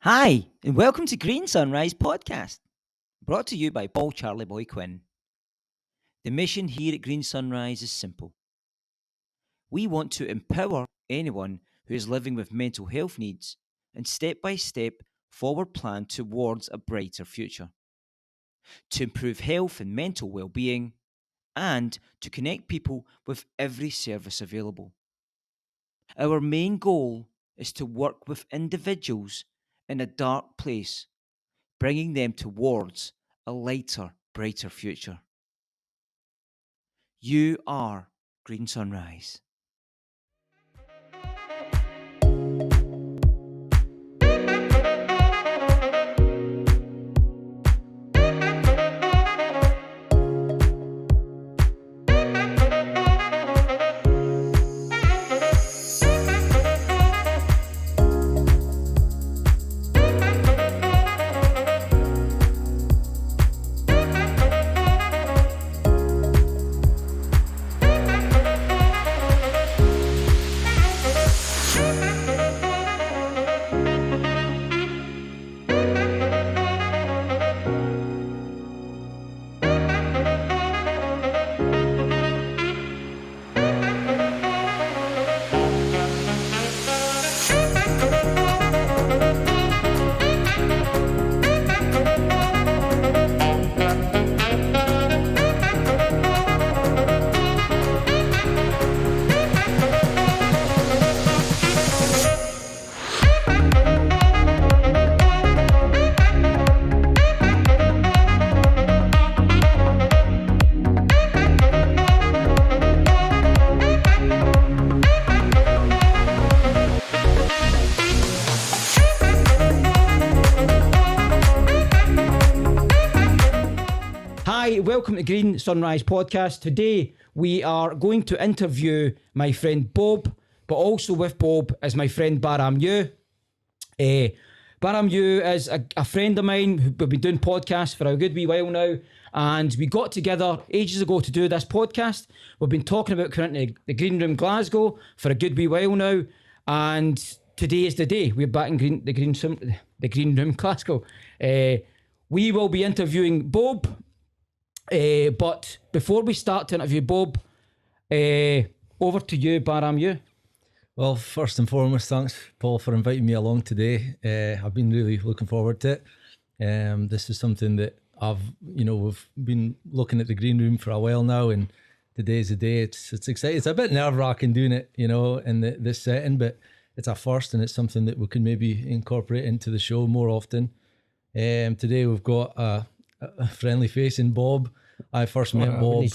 Hi, and welcome to Green Sunrise Podcast, brought to you by Charlie-Boy Quinn. The mission here at Green Sunrise is simple. We want to empower anyone who is living with mental health needs and step-by-step forward plan towards a brighter future. To improve health and mental well-being, and to connect people with every service available. Our main goal is to work with individuals in a dark place, bringing them towards a lighter, brighter future. You are Green Sunrise. Hi, welcome to Green Sunrise Podcast. Today we are going to interview my friend Bob, but also with Bob is my friend Baa-Ram-Ewe. Baa-Ram-Ewe is a friend of mine who we've been doing podcasts for a good wee while now, and we got together ages ago to do this podcast. We've been talking about coming into the Green Room Glasgow for a good wee while now, and today is the day. We're back in the Green Room Glasgow. We will be interviewing Bob. But before we start to interview Bob, over to you, Baa-Ram-Ewe. Well, first and foremost, thanks, Paul, for inviting me along today. I've been really looking forward to it. This is something that we've been looking at the green room for a while now, and today's the day. It's exciting. It's a bit nerve-wracking doing it, in this setting, but it's a first, and it's something that we can maybe incorporate into the show more often. Today we've got a friendly face in Bob. I first met Bob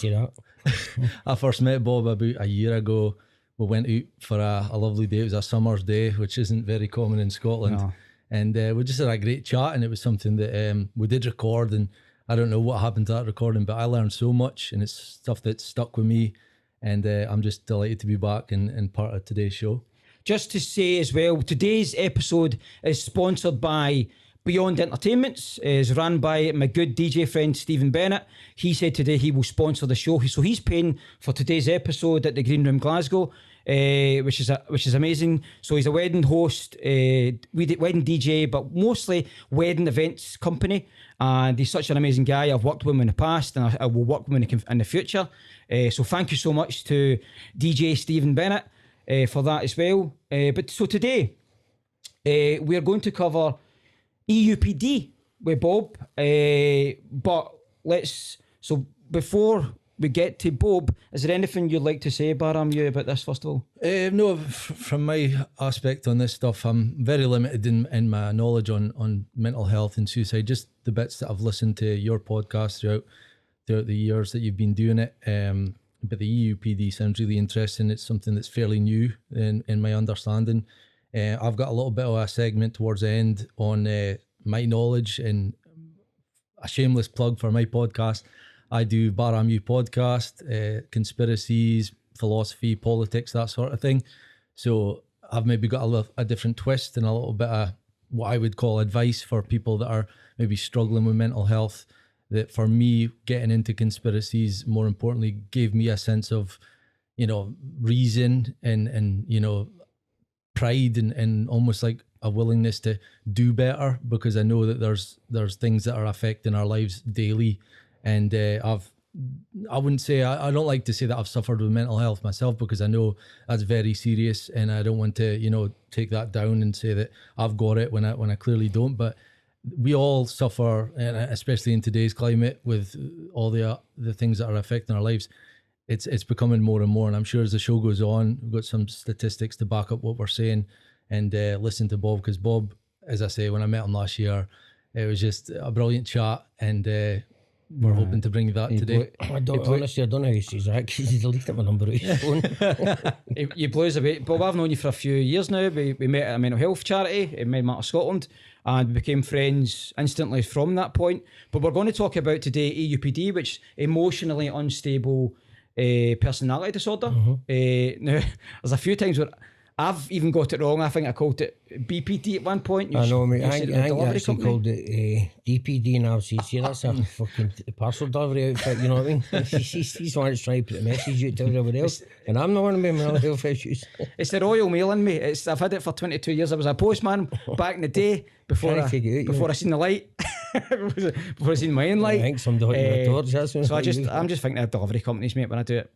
about a year ago. We went out for a lovely day. It was a summer's day, which isn't very common in Scotland. No. And we just had a great chat, and it was something that we did record, and I don't know what happened to that recording, but I learned so much, and it's stuff that stuck with me, and I'm just delighted to be back and part of today's show. Just to say as well, today's episode is sponsored by Beyond Entertainments, is run by my good DJ friend Stephen Bennett. He said today he will sponsor the show, so he's paying for today's episode at the Green Room Glasgow, which is amazing. So he's a wedding host, wedding DJ, but mostly wedding events company. And he's such an amazing guy. I've worked with him in the past, and I will work with him in the future. So thank you so much to DJ Stephen Bennett for that as well. But so today we are going to cover EUPD with Bob, so before we get to Bob, is there anything you'd like to say, Baa-Ram-Ewe, about this first of all? No, from my aspect on this stuff, I'm very limited in my knowledge on mental health and suicide, just the bits that I've listened to your podcast throughout the years that you've been doing it. But the EUPD sounds really interesting. It's something that's fairly new in my understanding. I've got a little bit of a segment towards the end on my knowledge, and a shameless plug for my podcast. I do Baa-Ram-Ewe podcast, conspiracies, philosophy, politics, that sort of thing. So I've maybe got a different twist and a little bit of what I would call advice for people that are maybe struggling with mental health. That for me, getting into conspiracies, more importantly, gave me a sense of, reason and pride and almost like a willingness to do better, because I know that there's things that are affecting our lives daily, and I wouldn't say, I don't like to say that I've suffered with mental health myself, because I know that's very serious, and I don't want to, you know, take that down and say that I've got it when I clearly don't. But we all suffer, and especially in today's climate with all the things that are affecting our lives. It's becoming more and more, and I'm sure as the show goes on, we've got some statistics to back up what we're saying, and listen to Bob, because Bob, as I say, when I met him last year, it was just a brilliant chat, and we're hoping to bring that today. Honestly, I don't know how he says that, because he's deleted my number out his phone. You blew us away. Bob, I've known you for a few years now. We met at a mental health charity in Medmatter, Scotland, and we became friends instantly from that point. But we're going to talk about today EUPD, which emotionally unstable personality disorder. Now, there's a few times where I've even got it wrong. I think I called it BPD at one point. I know, mate. I think I actually called it DPD, and I was saying, that's a fucking parcel delivery outfit, you know what I mean? He's the one that's trying to put a message out to everybody else, and I'm the one with mental health issues. It's the Royal Mail in me. I've had it for 22 years. I was a postman back in the day before I seen the light. Before I seen my own light. I think somebody hit me with a torch. That's so I'm just thinking of delivery companies, mate, when I do it.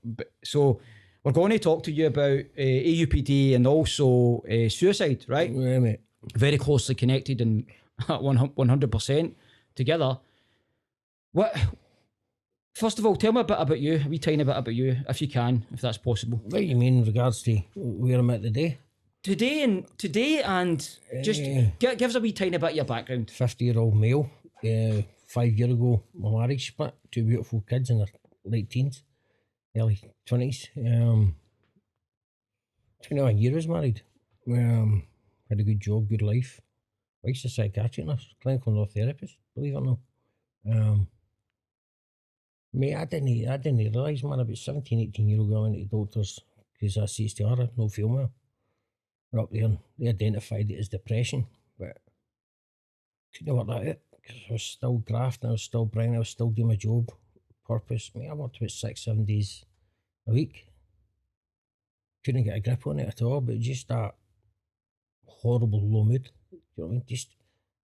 But so we're going to talk to you about EUPD and also suicide, right? Yeah, mate. Very closely connected and 100% together. What? First of all, tell me a bit about you, a wee tiny bit about you, if you can, if that's possible. What do you mean in regards to where I'm at today? Today and just give us a wee tiny bit of your background. 50-year-old male. 5 years ago, my marriage split. 2 beautiful kids in their late teens, early 20s. 21 years married. Had a good job, good life. Wife's a psychiatric nurse, clinical nurse therapist, believe it or not. Mate, I didn't realise, man, about 17, 18 years ago, I went to the doctors because I said to her, no feel well. We're up there and they identified it as depression, but couldn't work that out because I was still grafting, I was still bringing, I was still doing my job, purpose. Mate, I worked about 6-7 days a week. Couldn't get a grip on it at all, but just that horrible low mood. You know what I mean?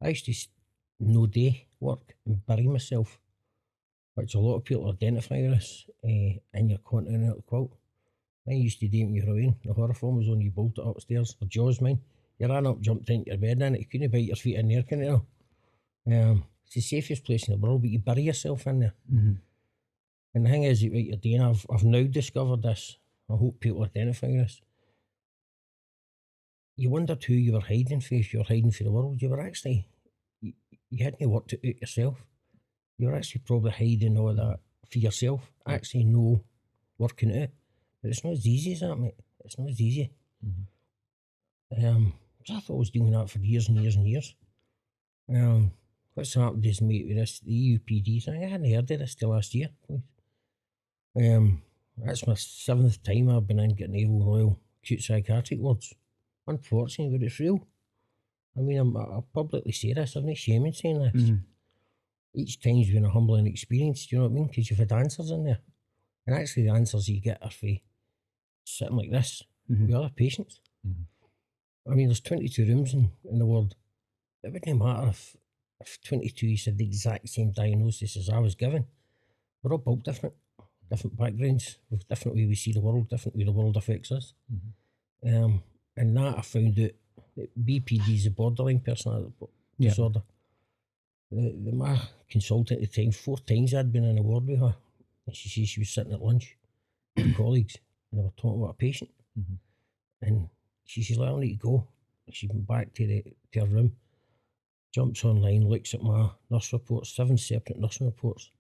I used to no day work and bury myself, which a lot of people identify with this in your continental quilt. I used to do it when you were away. The horror film was on, you bolted it upstairs, or Jaws mine. You ran up, jumped into your bed in it, you couldn't bite your feet in there, can you know? It's the safest place in the world, but you bury yourself in there. Mm-hmm. And the thing is, what you're doing, I've now discovered this. I hope people identify with this. You wondered who you were hiding for, if you were hiding for the world. You were actually, you hadn't worked it out yourself. You were actually probably hiding all that for yourself. Actually, no working it out. But it's not as easy as that, mate. It's not as easy. Mm-hmm. So I thought I was doing that for years and years and years. What's happened is, mate, with this, the EUPD thing, I hadn't heard of this till last year. That's my 7th time I've been in getting Naval Royal Acute Psychiatric wards. Unfortunately, but it's real. I mean, I'll publicly say this, I've no shame in saying this. Mm-hmm. Each time's been a humbling experience, do you know what I mean? Because you've had answers in there. And actually the answers you get are for sitting like this with other patients. Mm-hmm. I mean, there's 22 rooms in the ward. It wouldn't matter if 22 said the exact same diagnosis as I was given. We're all built different backgrounds, with different way we see the world, different way the world affects us. Mm-hmm. And that I found out that BPD is a borderline personality disorder. My consultant at the time, 4 times I'd been in a ward with her. And she said she was sitting at lunch with colleagues and they were talking about a patient. Mm-hmm. And she says, I need to go. She went back to her room, jumps online, looks at my nurse reports, 7 separate nursing reports.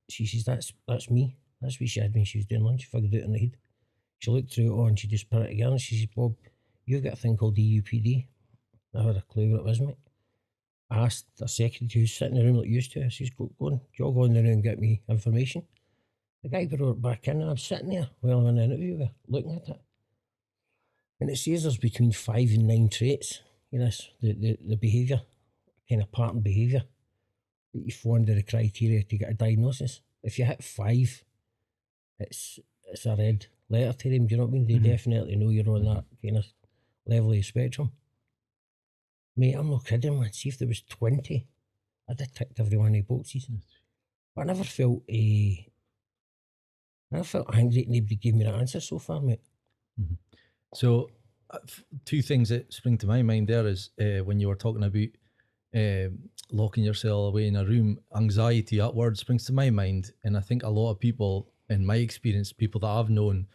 She says, that's me. That's what she had when she was doing lunch, figured it out in the head. She looked through it all and she just put it together and she says, Bob, you've got a thing called EUPD. I had a clue what it was, mate. I asked a secretary who's sitting in the room like you used to. I says, go and jog on the room and get me information. The guy brought it back in and I'm sitting there while I'm in the interview with her, looking at it. And it says there's between 5 and 9 traits, you know, the behaviour, kind of pattern behaviour, that you fall under the criteria to get a diagnosis. If you hit 5, it's a red letter to them, do you know what I mean? They definitely know you're on level of the spectrum. Mate, I'm not kidding, man. See if there was 20, I'd have ticked every one of the boxes. But I never felt angry that nobody gave me the answer so far, mate. Mm-hmm. So, two things that spring to my mind there is when you were talking about locking yourself away in a room, anxiety, that word springs to my mind. And I think a lot of people, in my experience, people that I've known,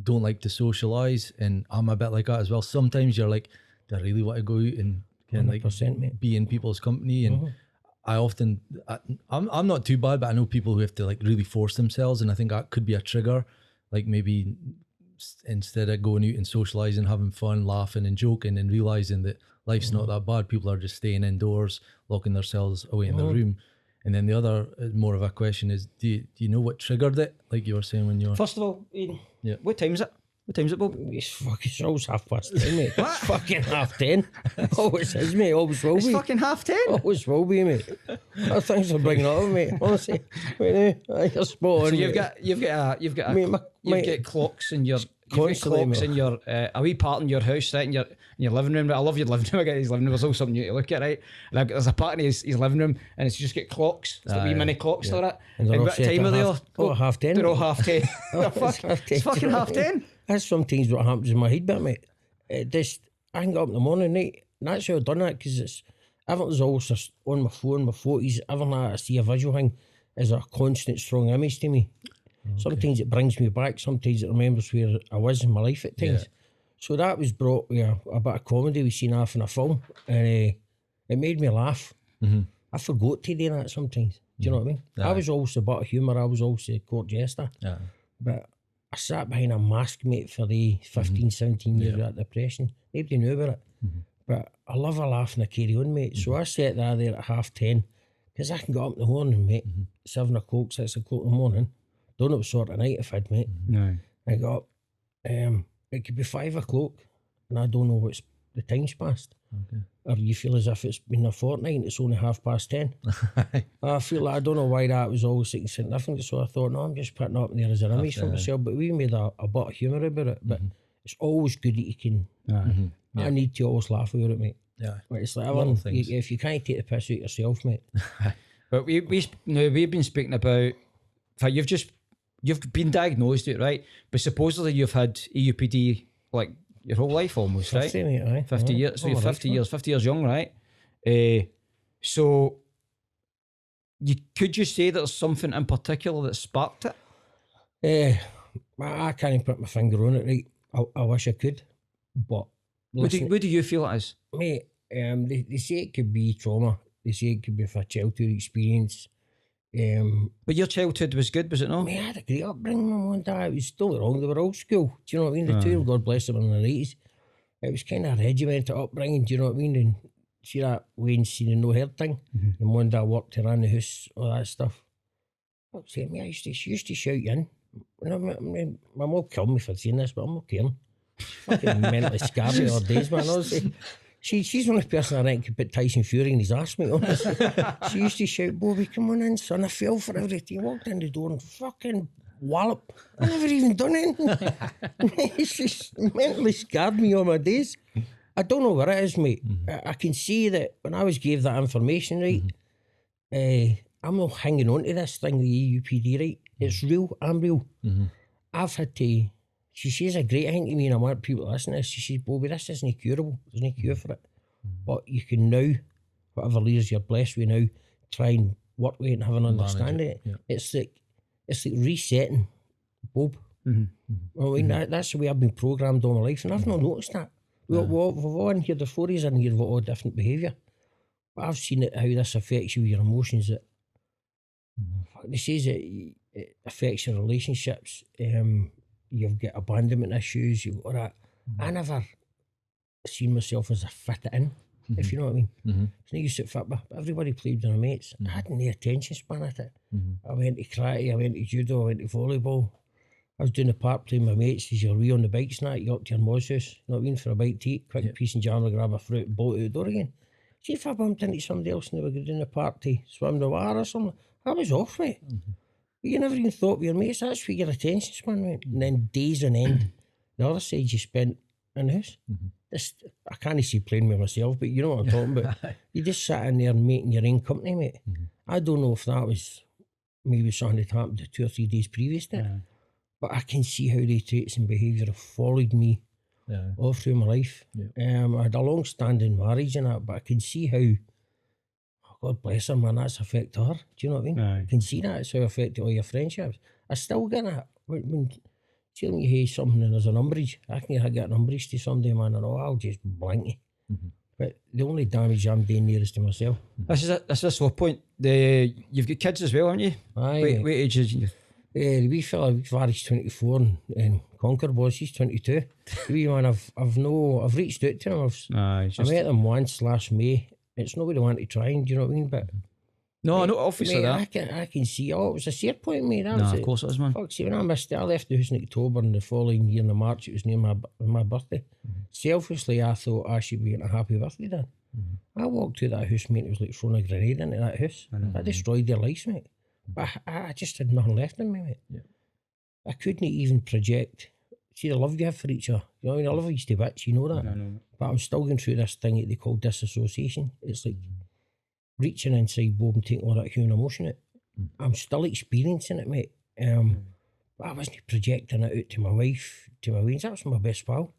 don't like to socialise, and I'm a bit like that as well. Sometimes you're like, do I really want to go out and kind of like mate. be in people's company? And I'm not too bad, but I know people who have to like really force themselves, and I think that could be a trigger. Like maybe instead of going out and socialising, having fun, laughing and joking, and realising that life's not that bad, people are just staying indoors, locking themselves away in the room. And then the other, more of a question is, do you know what triggered it? Like you were saying when you're... First of all, Ian, what time is it? What time is it, Bob? It's always 10:30, mate. It's fucking 10:30. Always is, mate. Always will be. It's fucking 10:30. Always will be, mate. Thanks for bringing it up, mate. Honestly, wait, you're spot on. So you've got clocks in your... in your a wee part in your house, right? In your living room. Right? I love your living room. I get his living room. There's always something new to look at, right? And there's a part in his living room, and it's just got clocks. It's like wee mini clocks like that. And what time are they all? 10:30. They're all 10:30. It's fucking 10:30. That's sometimes what happens in my head, bit, mate. I can get up in the morning, right? And that's how I've done that, because everything's always just on my phone, my photos, everything that I see a visual thing is a constant, strong image to me. Okay. Sometimes it brings me back, sometimes it remembers where I was in my life at times. Yeah. So that was brought with a bit of comedy we seen half in a film, and it made me laugh. Mm-hmm. I forgot to do that sometimes. Do you know what I mean? Yeah. I was always a bit of humour, I was always a court jester. Yeah. But I sat behind a mask, mate, for the 15, 17 years of that depression. Nobody knew about it. Mm-hmm. But I love a laugh and I carry on, mate. So I set that there at 10:30, because I can get up in the morning, mate, 7 o'clock, 6 o'clock in the morning. Don't know what sort of night I've had, mate. No. I got up, it could be 5 o'clock, and I don't know what's the time's passed. Okay. Or you feel as if it's been a fortnight and it's only 10:30. I feel like I don't know why that was always significant. So I thought, no, I'm just putting up there as an image for myself. But we made a bit of humour about it. But it's always good that you can. I need to always laugh about it, mate. Yeah. But it's like if you can't take the piss out yourself, mate. But we've been speaking about. In fact, you've been diagnosed with it, right? But supposedly you've had EUPD like your whole life almost, 50, right? Mate, right? 50 years. So you're 50 years young, right? So could you say there's something in particular that sparked it? I can't put my finger on it, right? I wish I could, but what do you feel it is? Mate, they say it could be trauma. They say it could be a childhood experience. But your childhood was good, was it not? Mate, I had a great upbringing, my mum and dad. It was still wrong, they were old school. Do you know what I mean? The two, God bless them, in the 80s. It was kind of a regimented upbringing, do you know what I mean? And see that Wayne seen and no heard thing? And mum and dad worked around the house, all that stuff. But say, mate, she used to shout you in. My mum will kill me for saying this, but I'm not caring. Fucking mentally scabby all days, man. Honestly. She's the only person I reckon could put Tyson Fury in his ass, mate, honestly. She used to shout, Bobby, come on in, son. I fell for everything. He walked in the door and fucking wallop. I never even done anything. She's mentally scarred me all my days. I don't know what it is, mate. I can see that when I was gave that information, right, I'm not hanging on to this thing, the EUPD, right? It's real, I'm real. I've had to... She says a great thing to me, and I want people to listen to this. She says, Bobby, this isn't curable. There's no cure for it. But you can now, whatever layers you're blessed with now, try and work with it and have an understanding of it. Yeah. It's like resetting, Bob. I mean, that's the way I've been programmed all my life, and I've not noticed that. We've all in here, there's 4 years in here, we've all different behaviour. But I've seen it, how this affects you with your emotions. That they says it affects your relationships. You've got abandonment issues, you've got that. I never seen myself as a fit in, if you know what I mean. It's no use at fit, but everybody played with their mates. I had no attention span at it. I went to karate, I went to judo, I went to volleyball. I was doing the park playing with my mates, as you're wee on the bikes and that, you go up to your mother's house, you know what I mean, for a bite to eat, quick piece and jam, grab a fruit and bolt out the door again. See if I bumped into somebody else and they were going down the park to swim the water or something, I was off, mate. But you never even thought with your mates, that's where your attention span went. And then days on end, the other side you spent in the house. I can't see playing with myself, but you know what I'm talking about. You just sat in there making your own company, mate. I don't know if that was maybe something that happened 2 or 3 days previous to it, but I can see how the traits and behaviour have followed me all through my life. I had a long-standing marriage and that, but I can see how, God bless her, man, that's affected her. Do you know what I mean? I can see that. It's how it affected all your friendships. I still get that. See when you hear something and there's an umbrage, I get an umbrage to somebody, man, and I'll just blank you. But the only damage I'm doing there is to myself. This is a sore point. You've got kids as well, haven't you? Aye. What age is you? The wee fella, Varys 24 and Concord was, he's 22. The wee man, I've reached out to him. I met him once last May. It's nobody want to try and, do you know what I mean? But no, obviously mate, I can see, it was a sore point, mate. Of course it was, man. Fuck, see, when I missed it, I left the house in October, and the following year in March, it was near my birthday. Selfishly, I thought I should be getting a happy birthday then. I walked to that house, mate, it was like throwing a grenade into that house. I destroyed their lives, mate. But I just had nothing left in me, mate. I couldn't even project. See the love you have for each other. You know, I mean, I love you to bits, you know that. But I'm still going through this thing that they call disassociation. It's like reaching inside Boab and taking all that human emotion out. I'm still experiencing it, mate. But I wasn't projecting it out to my wife, to my ways. That was my best pal.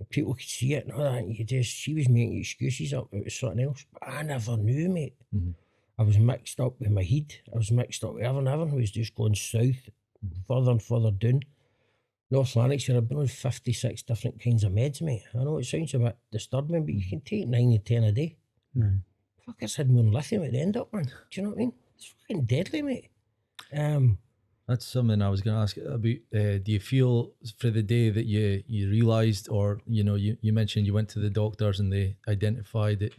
People could see it and all that. She was making excuses up. It was something else. But I never knew, mate. I was mixed up with my head. I was mixed up with everything. Everything was just going south, further and further down. North Lanarkshire, I've been on 56 different kinds of meds, mate. I know it sounds a bit disturbing, but you can take 9 to 10 a day. Fuckers had more lithium at the end up, man. Do you know what I mean? It's fucking deadly, mate. That's something I was going to ask about. Do you feel for the day that you realised, or you mentioned you went to the doctors and they identified that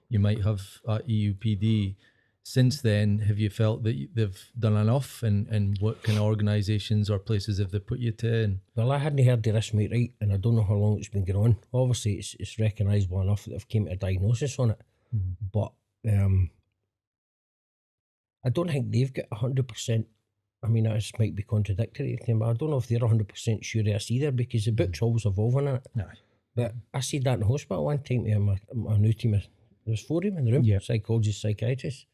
you might have EUPD? Since then, have you felt that they've done enough, and what kind of organisations or places have they put you to? And well, I hadn't heard of this, mate, right, and I don't know how long it's been going on. Obviously, it's recognisable enough that they've came to a diagnosis on it, but I don't think they've got 100%. I mean, this might be contradictory to them, but I don't know if they're 100% sure of this either, because the book's always evolving in it. But I said that in the hospital one time to my new team. There was 4 of them in the room, psychologists, psychiatrists,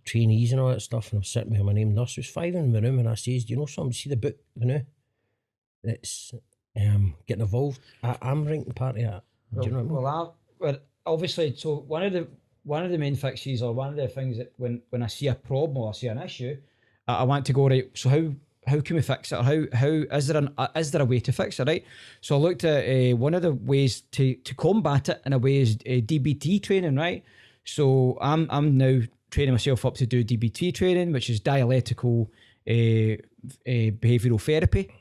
trainees and all that stuff, and I'm sitting with my name nurse. There was 5 in the room, and I says, do you know something? See the book, that's getting involved? I'm writing part of that. Do you know what I mean? Well, obviously, so one of the main fixes, or one of the things that when I see a problem or I see an issue, I want to go, right, so how can we fix it? Or how is there a way to fix it, right? So I looked at one of the ways to combat it in a way is DBT training, right? So I'm now training myself up to do DBT training, which is dialectical behavioural therapy.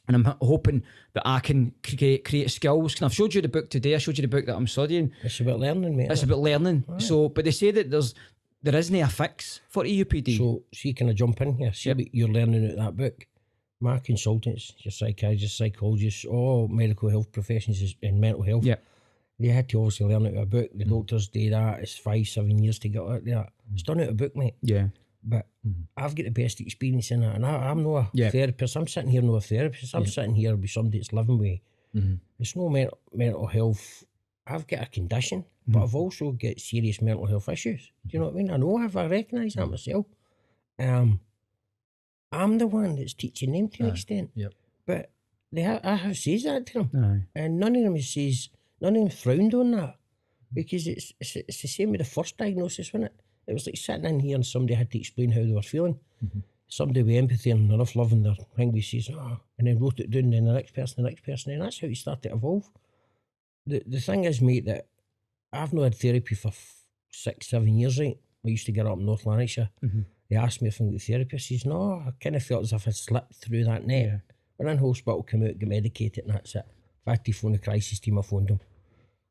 And I'm hoping that I can create skills. And I've showed you the book today. I showed you the book that I'm studying. It's about learning, mate. It's about learning. Right. So, but they say that there isn't a fix for EUPD. So can I jump in here? See, you're learning out that book. My consultants, your psychiatrists, psychologists, all medical health professions in mental health, they had to obviously learn out of a book. The doctors do that. It's 5-7 years to get out there. It's done out of a book, mate. But I've got the best experience in that, and I'm not a therapist. I'm sitting here not a therapist. I'm sitting here with somebody that's living with. It's no mental health. I've got a condition, but I've also got serious mental health issues. Do you know what I mean? I know I recognise that myself. I'm the one that's teaching them to an extent. But I have said that to them, and none of them frowned on that, because it's the same with the first diagnosis, wasn't it? It was like sitting in here and somebody had to explain how they were feeling. Somebody with empathy and enough love in their thing says, and then wrote it down, then the next person, and that's how you start to evolve. The thing is, mate, that I've not had therapy for 6-7 years, right? I used to get up in North Lanarkshire. They asked me if I could therapy. I says, no, I kind of felt as if I'd slipped through that net. Went in hospital, come out, get medicated, and that's it. If I had to phone the crisis team, I phoned them.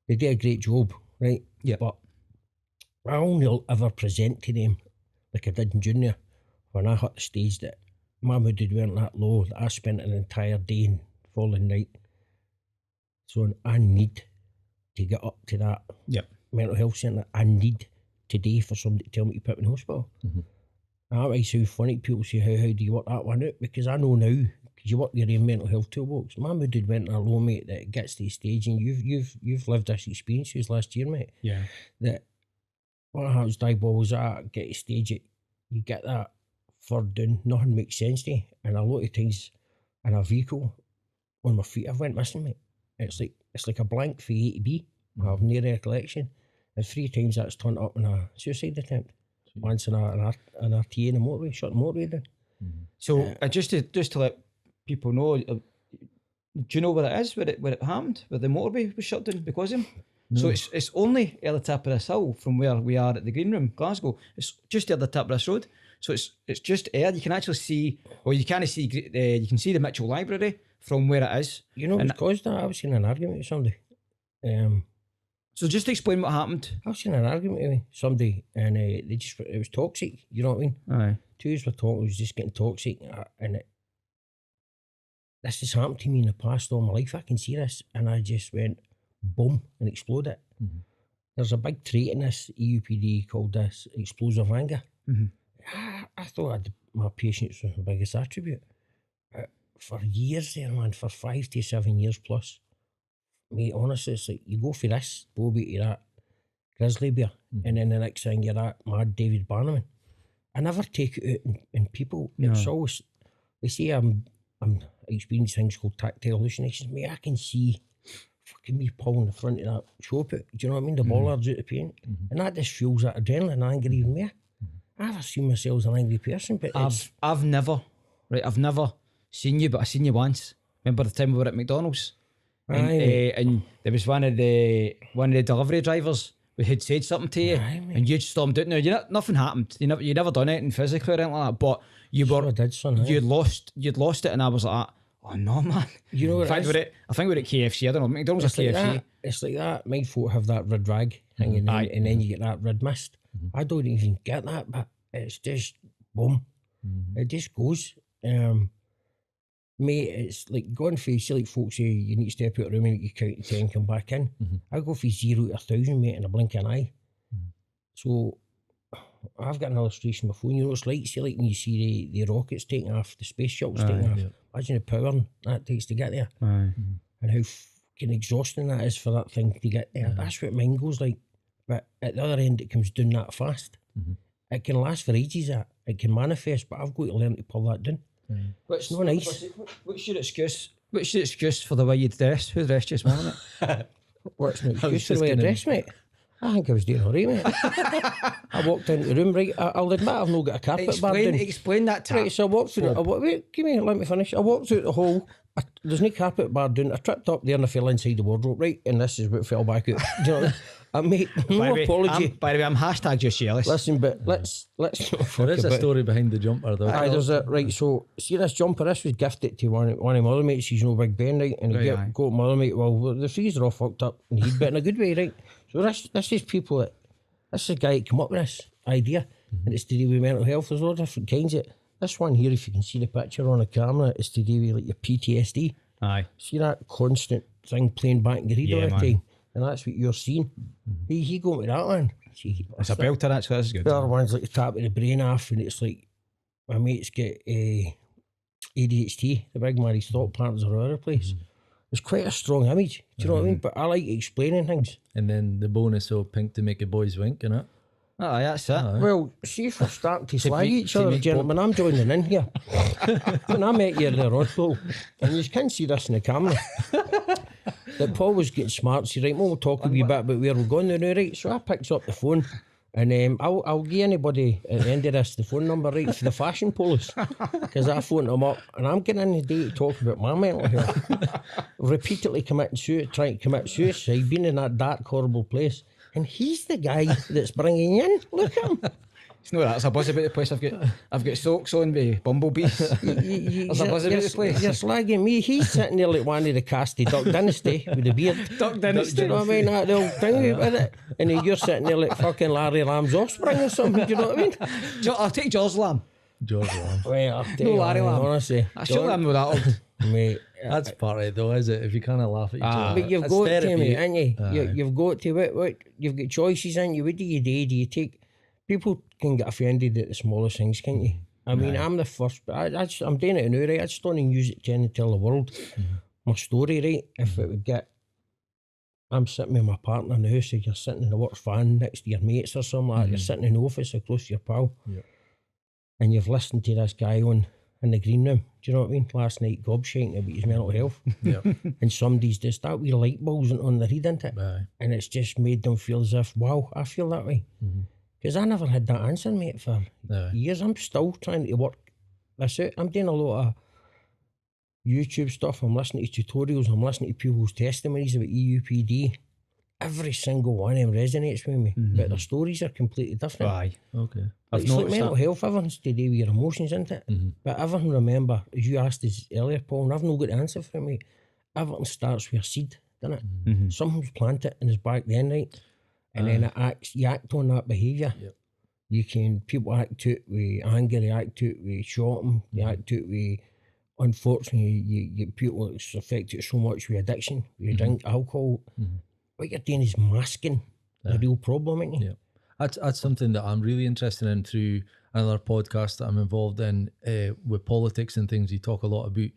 They did a great job, right? But I only ever present to them, like I did in junior, when I hit the stage that my mood weren't that low, that I spent an entire day and falling night. So I need to get up to that mental health centre. I need today for somebody to tell me to put me in hospital. That might sound funny. People say, how do you work that one out? Because I know now, because you work your own mental health toolbox. My mood had went low, mate, that it gets to the stage, and you've lived this experience this last year, mate. Yeah. That what happens, die balls at get to stage it, you get that further down, nothing makes sense to you. And a lot of times in a vehicle on my feet I've went missing, mate. It's like a blank for A to B. I have no recollection. And 3 times that's turned up in a suicide attempt. Once in an RTA in a motorway, shut the motorway down. So just to let people know, do you know where it is, where it happened, where the motorway was shut down because of him? No. So it's only at the top of this hill from where we are at the Green Room, Glasgow. It's just at the top of this road. So it's just air. You can actually see, well, you can't see. You can see the Mitchell Library from where it is. You know what's caused that? I was in an argument with somebody. So just explain what happened. I was in an argument with somebody, and it was toxic. You know what I mean? Aye. 2 years were talking. It was just getting toxic, and this has happened to me in the past all my life. I can see this, and I just went boom and exploded. Mm-hmm. There's a big trait in this EUPD called this explosive anger. Mm-hmm. I thought my patience was my biggest attribute. For years there, man, for 5 to 7 years plus. Mate, honestly, it's like you go for this, Boab to that grizzly bear, and then the next thing you're at mad David Bannerman. I never take it out in people. No. It's always, they say I'm experiencing things called tactile hallucinations. Mate, I can see fucking me pulling the front of that show put. Do you know what I mean? The bollards out of paint. And that just fuels that adrenaline and anger even more. I never seen myself as an angry person, but I've never seen you, but I seen you once. Remember the time we were at McDonald's? And there was one of the delivery drivers who had said something to you, and you'd stormed out. Now nothing happened. You never done anything physically or anything like that. But you you'd lost it, and I was like, oh no, man. You know what I think we're at KFC. I don't know. McDonald's or KFC. It's like that. My folk have that red rag hanging in, and then you get that red mist. I don't even get that, but it's just boom. It just goes. Mate, it's like going for, see, like folks say you need to step out of the room and you count to 10, come back in. I go for 0 to 1,000, mate, in a blink of an eye. So I've got an illustration before. You know what it's like? See, like when you see the rockets taking off, the space shuttles taking off. Imagine the power that takes to get there, and how fucking exhausting that is for that thing to get there. That's what mine goes like. But at the other end, it comes down that fast. It can last for ages. It can manifest, but I've got to learn to pull that down. It's not nice. What's your excuse? What's your excuse for the way you dress? Who dressed you this morning? What's my excuse for the way I dress, mate? I think I was doing alright, mate. I walked into the room, right? I'll admit I've not got a carpet bar down. Explain that to Right, so I walked through let me finish. I walked through the hall. There's no carpet bar down. I tripped up there and I fell inside the wardrobe, right? And this is what fell back out. Do you know what I mean? Mate, no apology. By the way, I'm hashtag just jealous. Listen, but let's not fuck There is a story behind the jumper, though. There's a right. So see this jumper. This was gifted to one of my other mates. He's no Big Ben, right? And he got my other mate. Well, the trees are all fucked up, and he'd bet in a good way, right? So this is people that this is a guy that came up with this idea, and it's to do with mental health. There's a lot of different kinds of it. This one here, if you can see the picture on the camera, is to do with like your PTSD. Aye. See that constant thing playing back in your head all the time. And that's what you're seeing. He go with that one. See, it's a belter, that's what is good. The other one's like the tap of the brain off, and it's like my mate's get ADHD. The big man, his thought patterns are all over the place. It's quite a strong image. Do you know what I mean? But I like explaining things. And then the bonus of pink to make a boys wink, innit? Oh, that's it. Well, see if we're starting to slag each other, gentlemen, I'm joining in here. When I met you at the hospital, and you can see this in the camera, that Paul was getting smart, so right, we'll talk a wee bit about where we're going now, right? So I picked up the phone, and I'll give anybody at the end of this the phone number, right, for the fashion police, because I phoned them up, and I'm getting in the day to talk about my mental health. Repeatedly trying to commit suicide, being in that dark, horrible place. And he's the guy that's bringing you in. Look at him. It's not that. It's a buzz about the place. I've got socks on with bumblebees. There's a buzz about the place. You're slagging me. He's sitting there like one of the cast of Duck Dynasty with the beard. Duck Dynasty. Do you know what I mean? That little thing with it. And you're sitting there like fucking Larry Lamb's offspring or something. Do you know what I mean? I'll take George Lamb. George Lamb. Well, I'll take Larry Lamb. Honestly. I should Lamb with that old. Mate. That's part of it though, is it? If you kind of laugh at each other. But you've got to, mate, ain't you? You've got to, what, you've got choices, ain't you? What do you do? Do you take, people can get offended at the smallest things, can't you? I mean, I'm the first, I'm doing it now, right? I just don't even use it to tell the world my story, right? If it would get, I'm sitting with my partner in the house, you're sitting in the works van next to your mates or something like that, you're sitting in the office across to your pal, and you've listened to this guy on in the green room, do you know what I mean? Last night, gobshiting about his mental health. And somebody's just that wee light bulbs on the head, isn't it? And it's just made them feel as if, wow, I feel that way. Because I never had that answer, mate, for years. I'm still trying to work this out. I'm doing a lot of YouTube stuff. I'm listening to tutorials. I'm listening to people's testimonies about EUPD. Every single one of them resonates with me. But their stories are completely different. Aye. Okay. It's like mental health, everything's to do with your emotions, isn't it? But everything, remember, as you asked us earlier, Paul, and I've not got the answer for it, mate. Everything starts with a seed, doesn't it? Something's planted and it's back then, right? And then you act on that behaviour. People act out with anger, they act out with shopping, they act out with, unfortunately, you people, it's affected so much with addiction, you drink alcohol. What you're doing is masking the real problem, ain't you? That's something that I'm really interested in through another podcast that I'm involved in with politics and things. You talk a lot about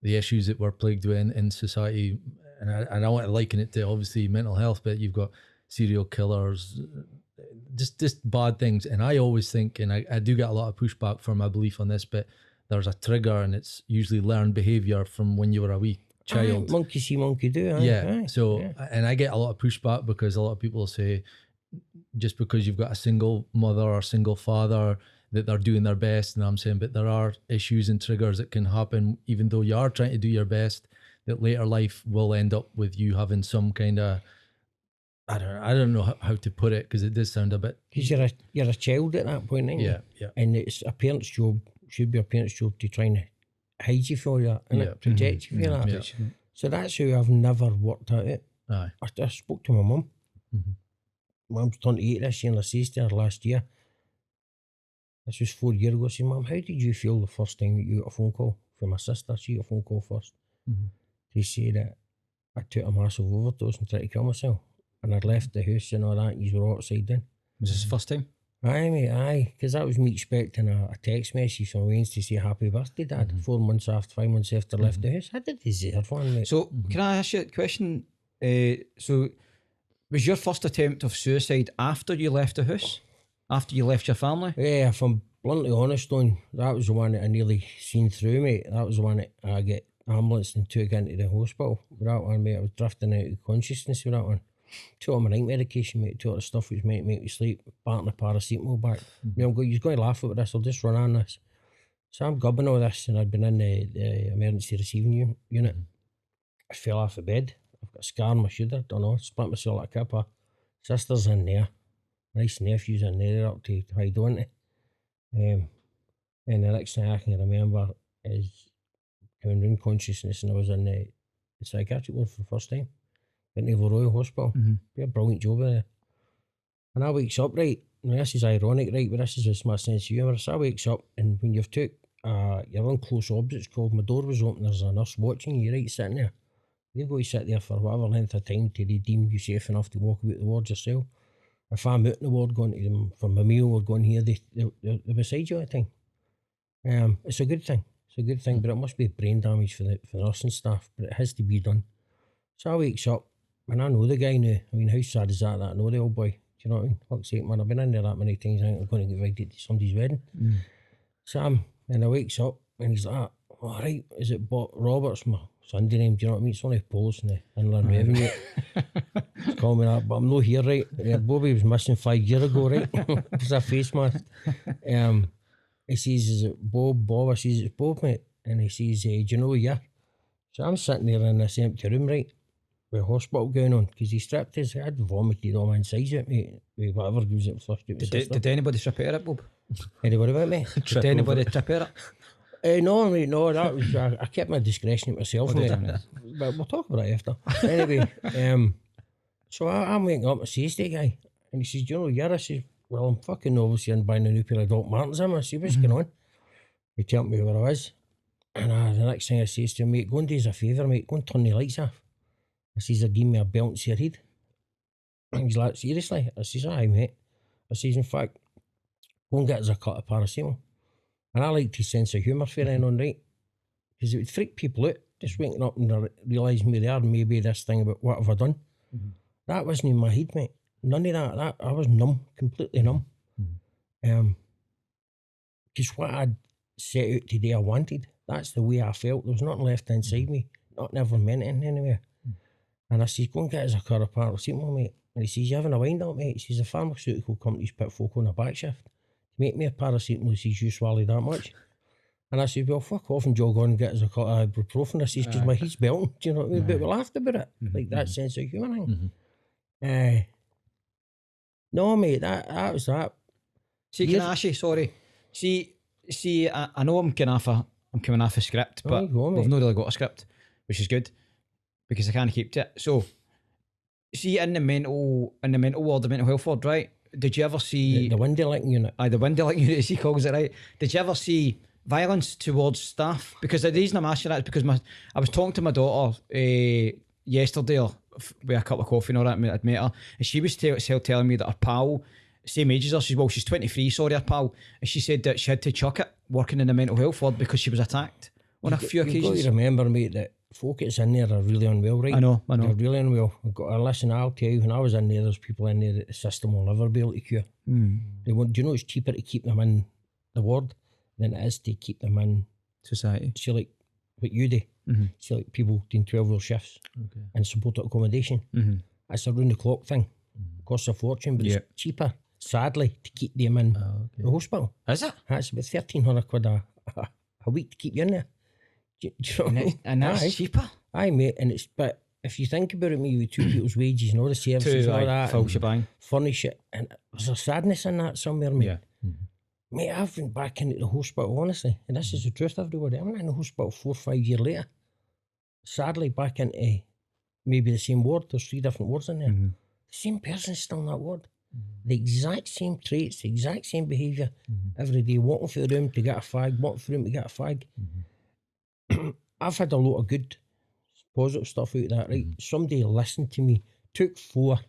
the issues that we're plagued with in society, and I want to liken it to obviously mental health, but you've got serial killers, just bad things. And I always think, and I do get a lot of pushback for my belief on this, but there's a trigger, and it's usually learned behaviour from when you were a wee child. Monkey see, monkey do. And I get a lot of pushback because a lot of people say just because you've got a single mother or single father that they're doing their best, and I'm saying, but there are issues and triggers that can happen even though you are trying to do your best, that later life will end up with you having some kind of, I don't know how to put it, because it does sound a bit, because you're a child at that point, ain't you? And it's a parent's job, should be a parent's job, to try and hide you for that and protect you for that. So that's how I've never worked that out. I spoke to my mum. Mum's 28 this year, and I says to her last year, this was 4 years ago, I said, Mum, how did you feel the first time that you got a phone call from my sister? She got a phone call first to say that I took a massive overdose and tried to kill myself, and I'd left the house and all that, and you were all upside down. Was this the first time? Aye, mate, aye, because that was me expecting a text message from Wednesday to say happy birthday, Dad. 5 months after I left the house. I did deserve one, mate. So can I ask you a question? So was your first attempt of suicide after you left the house? After you left your family? Yeah, if I'm bluntly honest, that was the one that I nearly seen through, mate. That was the one that I get ambulanced and took into the hospital. With that one, mate, I was drifting out of consciousness with that one. Took all my night medication, mate. Took all the stuff which might make me sleep. Batting the paracetamol back. You know, you're going to laugh about this. I'll just run on this. So I'm gubbing all this, and I'd been in the emergency receiving unit. I fell off the bed. I've got a scar on my shoulder. Don't know. Split myself like a kipper. Sister's in there. Nice nephews in there up to hide on to. And the next thing I can remember is coming round consciousness, and I was in the psychiatric ward for the first time. Went to Royal Hospital. Did a brilliant job there. And I wakes up, right, now this is ironic, right, but this is just my sense of humour. So I wakes up, and when you've took you're on close objects called, my door was open, there's a nurse watching you, right, sitting there. They've got to sit there for whatever length of time till they deem you safe enough to walk about the ward yourself. If I'm out in the ward going to them for my meal or going here, they're beside you at the time. It's a good thing. It's a good thing, but it must be brain damage for the nursing staff, but it has to be done. So I wakes up, and I know the guy now. I mean, how sad is that I know the old boy? Do you know what I mean? Fuck's sake, man, I've been in there that many times, I think I'm going to get invited to somebody's wedding. So and I wakes up, and he's like, all right, is it Bob Roberts, my Sunday name, do you know what I mean? It's only Paul's in the Inland Revenue. He's calling me that, but I'm not here, right? Bobby was missing 5 years ago, right? It's a face mask. He says, is it Bob? I says, it's Bob, mate. And he says, do you know, yeah. So I'm sitting there in this empty room, right, with a hospital going on, because he stripped his, I'd vomited all my insides at me, with whatever goes at first. Did anybody strip out of it, Bob? Anybody about me? Did anybody trip out of it? No, mate, no, that was, I kept my discretion to myself, mate. But we'll talk about it after. Anyway, so I'm waking up, I says to the guy, and he says, do you know, yeah? I says, well, I'm fucking obviously in buying a new pair of Doc Martens. I said, what's going on? He told me where I was. And the next thing I says to him, mate, go and do us a favour, mate, go and turn the lights off. I says, they're giving me a belt to your head. And he's like, seriously? I says, aye, mate. I says, in fact, go and get us a cut of paracetamol. And I liked his sense of humour for then on, right? Because it would freak people out, just waking up and realising where they are, maybe this thing about what have I done. That wasn't in my head, mate. None of that. I was numb, completely numb. Because what I'd set out to do, I wanted. That's the way I felt. There was nothing left inside me. Nothing ever meant anything anywhere. And I says, go and get us a car of paracetamol, mate. And he says, you having a wind up, mate? He says, the pharmaceutical companies put folk on a back shift to make me a paracetamol. He says, you swallow that much? And I said, well, fuck off and jog on and get us a cut of ibuprofen. I says, because my heat's belting. Do you know what I mean? But we laughed about it. Like that sense of humour thing. No, mate, that was that. See, can I ask you, sorry. See, I know I'm coming off a script, but we've not really got a script, which is good, because I can't keep to it. So, see, in the mental ward, the mental health ward, right? Did you ever see... The window licking unit. The window licking unit, as he calls it, right? Did you ever see violence towards staff? Because the reason I'm asking that is because I was talking to my daughter yesterday with a cup of coffee and all that, I'd met her, and she was telling me that her pal, same age as her, she's 23, sorry, her pal, and she said that she had to chuck it working in the mental health ward because she was attacked on a few occasions. You've got to remember, mate, that folk that's in there are really unwell, right? I know. They're really unwell. Listen, I'll tell you, when I was in there's people in there that the system will never be able to cure. They won't. Do you know it's cheaper to keep them in the ward than it is to keep them in society? See, like what you do. See, like people doing 12-hour shifts and supported accommodation. That's a round the clock thing. Costs a fortune, but it's cheaper, sadly, to keep them in the hospital. Is it? That's about £1,300 a week to keep you in there. Do you know what I mean? And that's cheaper. Aye, mate, but if you think about it, me with two people's wages and all the services and all that, full shebang, furnish it, and there's a sadness in that somewhere, mate. Mate, I've been back into the hospital, honestly, and this is the truth, everybody. I'm in the hospital 4 or 5 years later. Sadly, back into maybe the same ward. There's 3 different wards in there. The same person's still in that ward. The exact same traits, the exact same behaviour every day, walking through the room to get a fag, walking through the room to get a fag. I've had a lot of good, positive stuff out of that, right? Somebody listened to me, took 4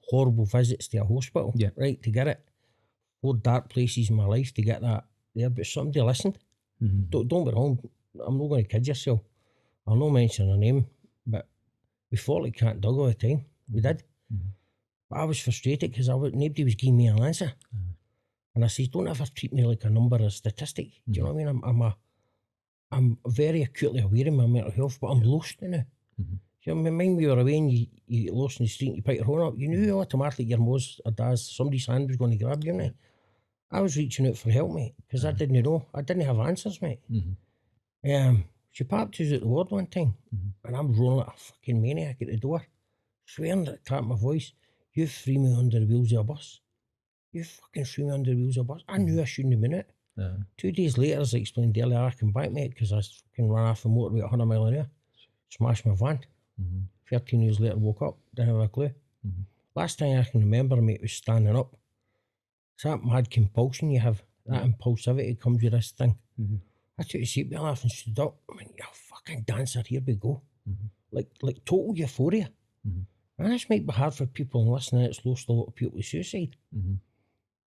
horrible visits to a hospital, right, to get it. 4 dark places in my life to get that there, but somebody listened. Don't be wrong, I'm not going to kid yourself. I'll not mention her name, but we fought like cat and dog all the time. We did. But I was frustrated because nobody was giving me an answer. And I said, don't ever treat me like a number or a statistic. Do you know what I mean? I'm very acutely aware of my mental health, but I'm lost now. You know, mind me, you were away and you get lost in the street and you pick your horn up. You knew automatically your mos or dad's, somebody's hand was going to grab you, mate. I was reaching out for help, mate, because I didn't know. I didn't have answers, mate. She parked us at the ward one time, and I'm rolling like a fucking maniac at the door, swearing at the top of my voice, you threw me under the wheels of a bus. You fucking threw me under the wheels of a bus. I knew I shouldn't have been it. 2 days later, as I explained earlier, I came back, mate, because I fucking ran off the motorway at 100 mile an hour, smashed my van. 13 years later, woke up, didn't have a clue. Last thing I can remember, mate, was standing up. It's that mad compulsion you have, that impulsivity comes with this thing. I took a seatbelt off and stood up. I mean, you're a fucking dancer, here we go. Like total euphoria. And this might be hard for people listening, it's lost a lot of people to suicide.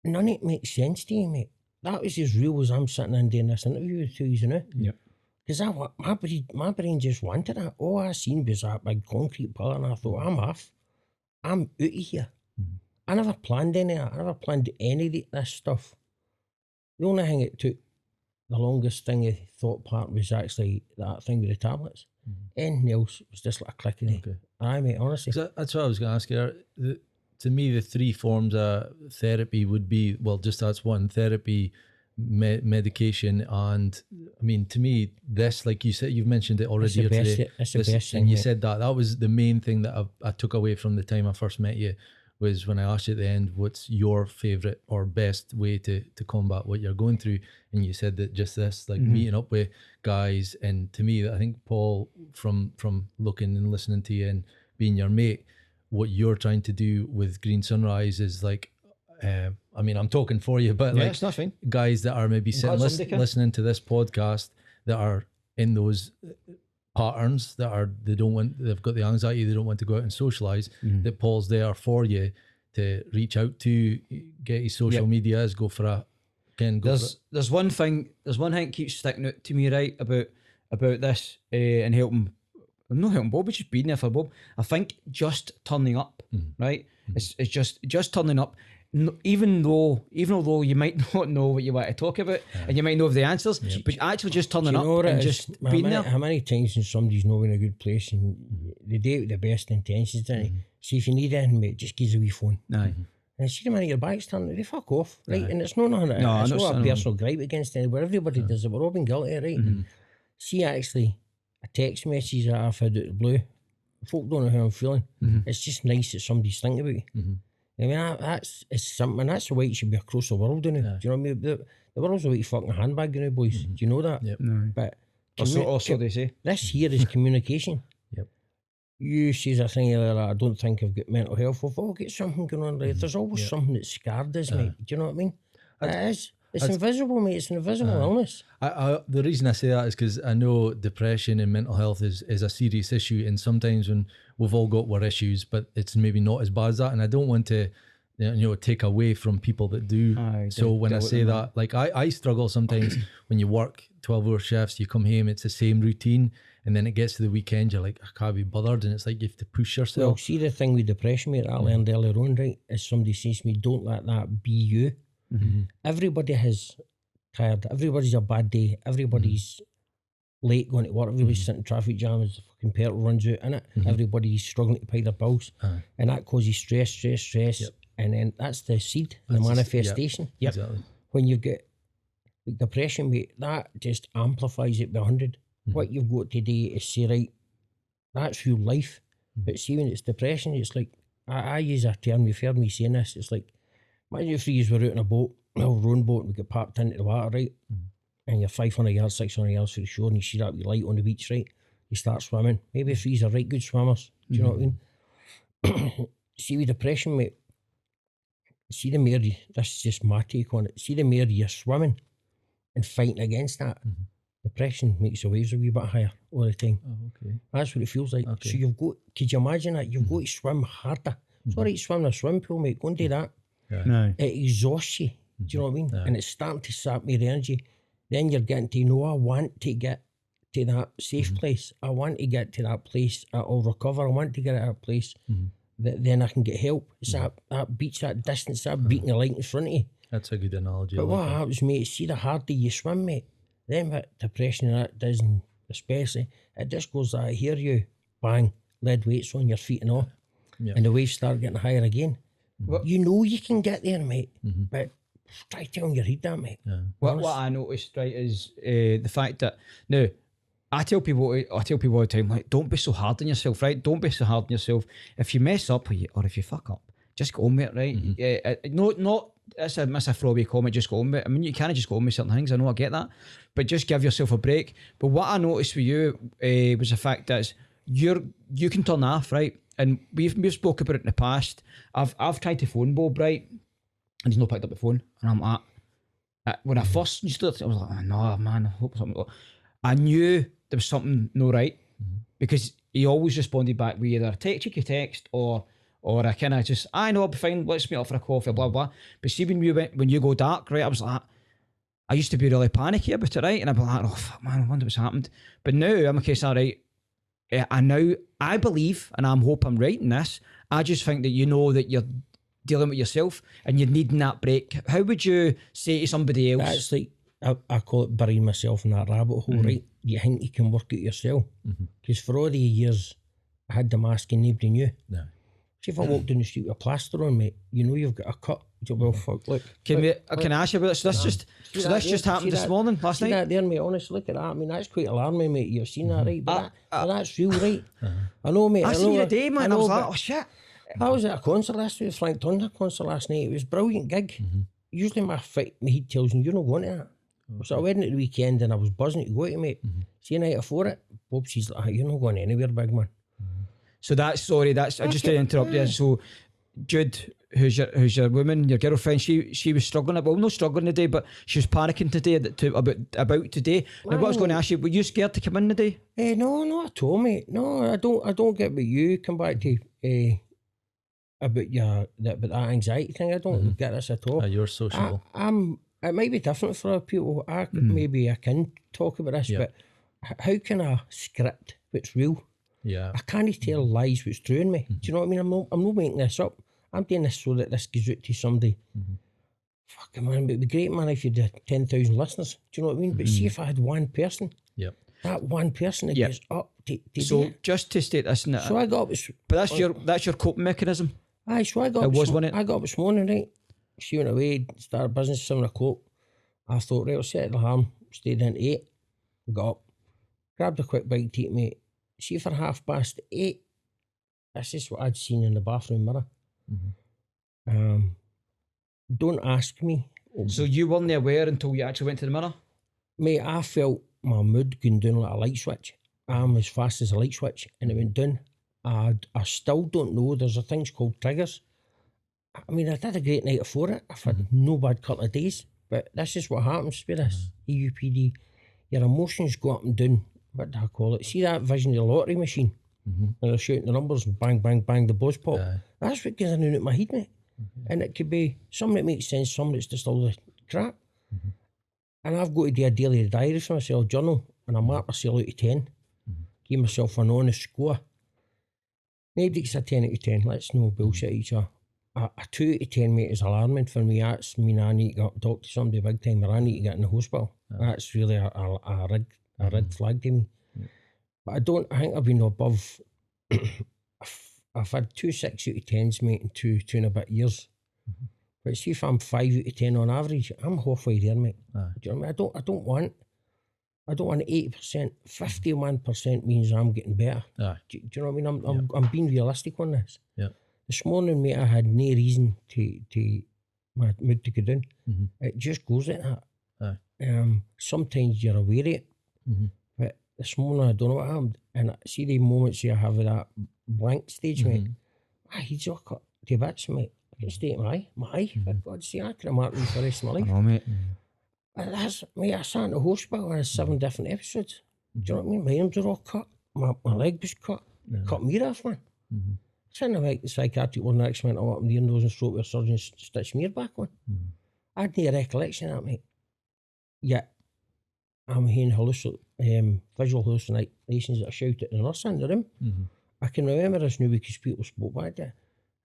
None of it makes sense to you, mate. That was as real as I'm sitting and doing this interview with you now. Because my brain just wanted that. All I seen was that big concrete pillar and I thought, I'm off. I'm out of here. I never planned any of that. I never planned any of this stuff. The only thing it took, the longest thing I thought part was actually that thing with the tablets. Anything else was just like a click in it. Aye, mate, honestly. That's what I was going to ask you. To me, the 3 forms of therapy would be, well, just that's one, therapy, medication, and I mean, to me, this, like you said, you've mentioned it already here today. That's the best thing. And you said that was the main thing that I took away from the time I first met you, was when I asked you at the end, what's your favourite or best way to combat what you're going through? And you said that just this, like meeting up with guys. And to me, I think, Paul, from looking and listening to you and being your mate, what you're trying to do with Green Sunrise is like, I mean, I'm talking for you, but like it's nothing. Guys that are maybe sitting listening to this podcast that are in those patterns they've got the anxiety, they don't want to go out and socialise, that Paul's there for you to reach out to, get his social medias, go for a Ken, go for it. There's one thing that keeps sticking out to me, right, about this and helping. I'm not helping Bob, it's just being there for Bob. I think just turning up, right? It's just turning up. Even though you might not know what you want to talk about and you might know the answers, but actually just turning up and just being there. How many times when somebody's not in a good place and they do it with the best intentions, see if you need anything, mate, just give us a wee phone. Aye. And see them at your back's turned, they fuck off, right? And it's not nothing. No, it's I not a know. personal gripe against anybody. Everybody does it. We're all been guilty, right? See, actually, a text message that I've had out of the blue. Folk don't know how I'm feeling. It's just nice that somebody's thinking about you. I mean, it's something. That's the way it should be across the world, isn't it? Do you know what I mean? The world's a way fucking handbag, you know, boys. Do you know that? Yep. No. But Also, they say this here is communication. Yep. You says a thing like that, I don't think I've got mental health. We've all got something going on. Right? There's always something that's scarred us, mate. Do you know what I mean? It is. It's invisible, mate. It's an invisible illness. The reason I say that is because I know depression and mental health is a serious issue, and sometimes when we've all got our issues, but it's maybe not as bad as that. And I don't want to, take away from people that do. So when I say that, like I struggle sometimes when you work 12-hour shifts, you come home, it's the same routine, and then it gets to the weekend, you're like, I can't be bothered, and it's like you have to push yourself. Well, see, the thing with depression, mate, I learned earlier on, right, is somebody says to me, don't let that be you. Everybody has tired. Everybody's a bad day. Everybody's late going to work. Everybody's sitting in traffic jams. The fucking petrol runs out in it. Everybody's struggling to pay their bills, and that causes stress. Yep. And then that's the seed, the manifestation. Exactly. When you get like depression, mate, that just amplifies it by 100. What you've got today is say, right, that's your life. But see, when it's depression, it's like I use a term. You've heard me saying this. It's like, imagine if you were out in a boat, a rowing boat, and we get parked into the water, right? And you're 500 yards, 600 yards from the shore, and you see that with light on the beach, right? You start swimming. Maybe if these are right good swimmers, do you know what I mean? See, with depression, mate, see the more, this is just my take on it, see the more you're swimming and fighting against that, depression makes the waves a wee bit higher all the time. Oh, okay. That's what it feels like. Okay. So you've got, could you imagine that? You've got to swim harder. It's all right to swim in a swimming pool, mate. Go and do that. no. It exhausts you. Do you know what I mean? And it's starting to sap me the energy. Then you're getting to know, I want to get to that safe place. I want to get to that place I'll recover. I want to get to that place that then I can get help. It's that beach, that distance, that beating the light in front of you. That's a good analogy. But what happens, mate, see the harder you swim, mate, then what depression and that does, and especially, it just goes, I hear you, bang, lead weights on your feet and all, and the waves start getting higher again. You know you can get there, mate, but try telling your head that, mate. What I noticed, right, is the fact that now I tell people all the time, like, don't be so hard on yourself, right? Don't be so hard on yourself. If you mess up or if you fuck up, just go on with it, right? Not that's a throwaway comment, just go on with it. I mean, you can't just go on with certain things, I know, I get that, but just give yourself a break. But what I noticed with you was the fact that you can turn off, right? And we've spoke about it in the past. I've tried to phone Bob, right, and he's not picked up the phone, and I'm like, when I first used to, I was like, oh, no, man, I hope something. I knew there was something no right, because he always responded back with either check your text or I kind of just, I know, I'll be fine, let's meet up for a coffee, blah blah. But see, when you go dark, right, I was like, I used to be really panicky about it, right, and I'd be like, oh fuck, man, I wonder what's happened. But now I'm okay, all right. I believe, and I'm hope I'm right in this, I just think that you know that you're dealing with yourself and you're needing that break. How would you say to somebody else? That's like, I call it burying myself in that rabbit hole, right? You think you can work it yourself. Because for all the years I had the mask and nobody knew. No. See, if I walked down the street with a plaster on, mate, you know you've got a cut. Well, fuck, look. Can I ask you about this? So this just happened this morning, last night? See that there, mate, honestly, look at that. I mean, that's quite alarming, mate. You've seen that, right? But that's real, right? I know, mate. I seen you today, man. I was like, oh shit. I was at a concert last week, Frank Thunder concert last night. It was a brilliant gig. Usually my head tells me, you're not going to that. I was at a wedding at the weekend and I was buzzing to go to, mate. See, the night before it, Bob, she's like, you're not going anywhere, big man. So I just to interrupt you. So Jude, who's your woman, your girlfriend, she was struggling, well, not struggling today, but she was panicking today about today. Now, what I was going to ask you, were you scared to come in today? No, not at all, mate. No, I don't get what you come back to about that anxiety thing. I don't get this at all. You're social. it might be different for other people. Maybe I can talk about this, but how can I script what's real? Yeah. I can't tell lies what's true in me. Do you know what I mean? I'm not making this up. I'm doing this so that this goes out to somebody. Fucking man, it'd be great, man, if you had 10,000 listeners. Do you know what I mean? But see if I had one person. Yep. That one person that gets up to So do it. just to state this, So I got up. but that's your coping mechanism. Aye, so I got It up. was, wasn't it? I got up this morning, right? She went away, started business 7 o'clock. I thought, right, I'll set the alarm, stayed in at 8, got up, grabbed a quick bite to eat, mate. See for 8:30, this is what I'd seen in the bathroom mirror. Don't ask me. So you weren't aware until you actually went to the mirror? Mate, I felt my mood going down like a light switch. I'm as fast as a light switch, and it went down. I still don't know. There's a things called triggers. I mean, I did a great night for it. I've had no bad couple of days, but this is what happens with this EUPD. Your emotions go up and down. What do I call it? See that vision of the lottery machine? And they're shouting the numbers and bang, bang, bang, the buzz pop. That's what goes in and out my head, mate. And it could be some that makes sense, some that's just all the crap. And I've got to do a daily diary for myself, journal, and I mark myself out of 10. Give myself an honest score. Nobody gets a 10 out of 10. Let's no bullshit each other. A 2 out of 10, mate, is alarming for me. That's mean I need to go up and talk to somebody big time, or I need to get in the hospital. That's really a red flag to me. But I think I've been above. I've had 2 6 out of 10s, mate, in two and a bit years. But see if I'm 5 out of 10 on average, I'm halfway there, mate. Do you know what I mean? I don't want 80%. 51% means I'm getting better. Do you know what I mean? I'm being realistic on this. This morning, mate, I had no reason to my mood to go down. It just goes like that. Sometimes you're aware of it, but this morning I don't know what happened. And I see the moments you have of that blank stage, mate. He's all cut to bits, mate. I can stay at my eye. For God's sake, I could have marked me for the rest of my life. Oh, mate. And that's, mate, I sat in the hospital and had 7 different episodes. Do you know what I mean? My arms were all cut. My leg was cut. Cut me off, man. Sitting in the psychiatric ward next went up in the ear, nose and throat where surgeons stitched me back on. I had no recollection of that, mate. Yet, I'm hearing visual hallucinations that I shout at the nurse in the room. I can remember this now because people spoke back there.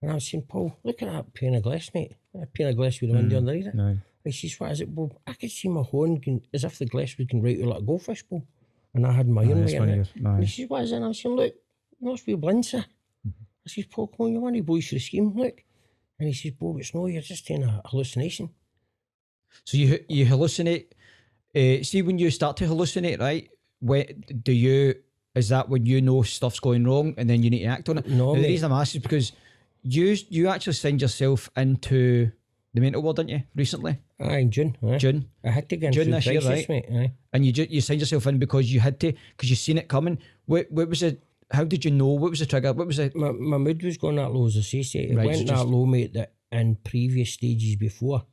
And I was saying, Paul, look at that pane of glass, mate. A pane of glass with the window underneath it. I says, what is it, Bob? I could see my horn going, as if the glass was going right out like a goldfish bowl. And I had my own way in it. And he says, what is it? And I was saying, look, you must be blind, sir. I says, Paul, come on, you're one of the boys for the scheme, look. And he says, Bob, it's no, you're just in a hallucination. So you hallucinate. See, when you start to hallucinate, right? Is that when you know stuff's going wrong and then you need to act on it? No, the reason I'm asking is because you actually signed yourself into the mental ward, didn't you, recently? Aye, in June. June. I had to get June this year, right? Mate, aye. And you signed yourself in because you had to, because you seen it coming. What was it? How did you know? What was the trigger? What was it? My mood was going that low, as I say. It went that low, mate, that in previous stages before,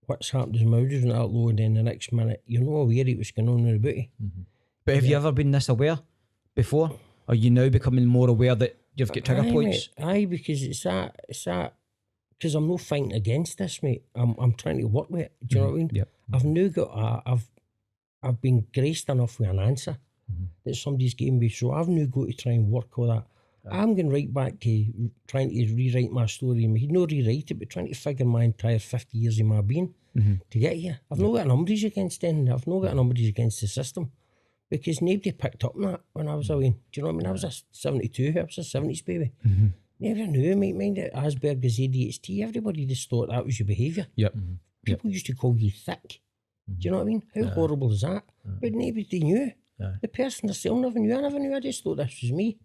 what's happened is my mood was that low, and then the next minute, you're not aware it was going on about you. But have you ever been this aware before? Are you now becoming more aware that you've got trigger points? Mate, aye, because it's that, because I'm not fighting against this, mate. I'm trying to work with it. Do you know what I mean? Yep. I've now got I've been graced enough with an answer that somebody's given me, so I've now got to try and work all that. I'm going right back to trying to rewrite my story in my head. Not rewrite it, but trying to figure my entire 50 years of my being to get here. I've not got numbers against them. I've not got numbers against the system. Because nobody picked up on that when I was away. Do you know what I mean? I was a 72, I was a 70s baby. Never knew, mate. Mind it, Asperger's, ADHD, everybody just thought that was your behaviour. People used to call you thick. Do you know what I mean? How horrible is that? But nobody knew. The person themselves never knew. I never knew. I just thought this was me.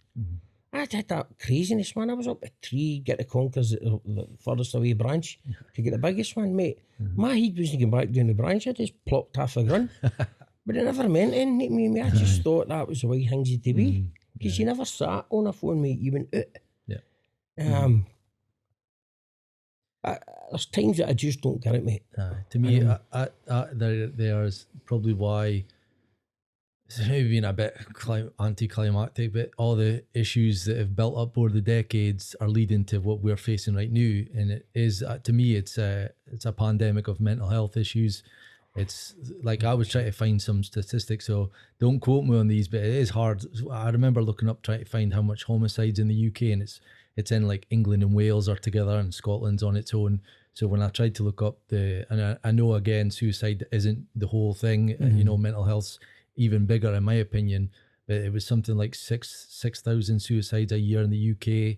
I did that craziness, man. I was up a tree, get the conkers at the furthest away branch to get the biggest one, mate. My head wasn't going back down the branch. I just plopped half a grunt. But it never meant anything to me. I just thought that was the way things had to be. Because you never sat on a phone, mate. You went out. There's times that I just don't get it, mate. To me, there's probably why it's maybe been a bit anticlimactic, but all the issues that have built up over the decades are leading to what we're facing right now. And it is, to me, it's a pandemic of mental health issues. It's like, I was trying to find some statistics, so don't quote me on these, but it is hard. I remember looking up, trying to find how much homicides in the UK, and it's in like England and Wales are together, and Scotland's on its own. So when I tried to look up and I know again, suicide isn't the whole thing, you know, mental health's even bigger in my opinion, but it was something like 6,000 suicides a year in the UK,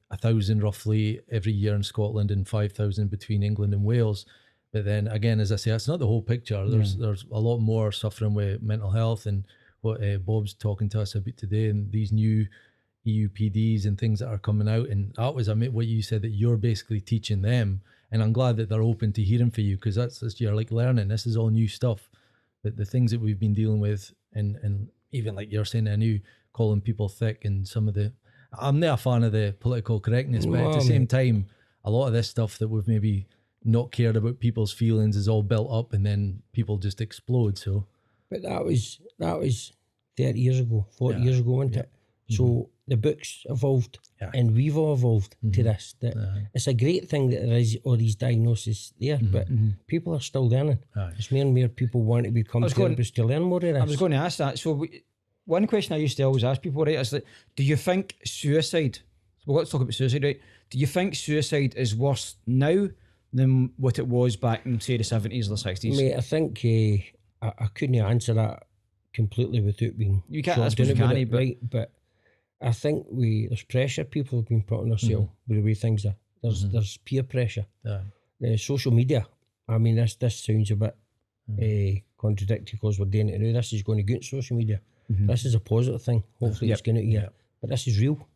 1,000 roughly every year in Scotland, and 5,000 between England and Wales. But then again, as I say, that's not the whole picture. There's a lot more suffering with mental health, and what Bob's talking to us about today, and these new EUPDs and things that are coming out. And that was what you said, that you're basically teaching them. And I'm glad that they're open to hearing for you, because that's you're like learning. This is all new stuff. But the things that we've been dealing with, and even like you're saying, I knew calling people thick, and some of the, I'm not a fan of the political correctness, but at the same time, a lot of this stuff that we've maybe not cared about people's feelings is all built up, and then people just explode. So, but that was 30 years ago, 40 years ago, wasn't it? So the books evolved, and we've all evolved to this. It's a great thing that there is all these diagnoses there, but people are still learning. It's more and more people want to become therapists to learn more of this. I was going to ask that. So one question I used to always ask people, right, is that, do you think suicide, well, let's talk about suicide, right? Do you think suicide is worse now than what it was back in, say, the 70s or the 60s? Mate, I think I couldn't answer that completely without being you can't, I suppose you can, but I think there's pressure people have been put on themselves with the way things are. There's peer pressure. Social media, I mean, this sounds a bit contradictory because we're doing it now. This is going to get social media. This is a positive thing. Hopefully it's going to here. But this is real.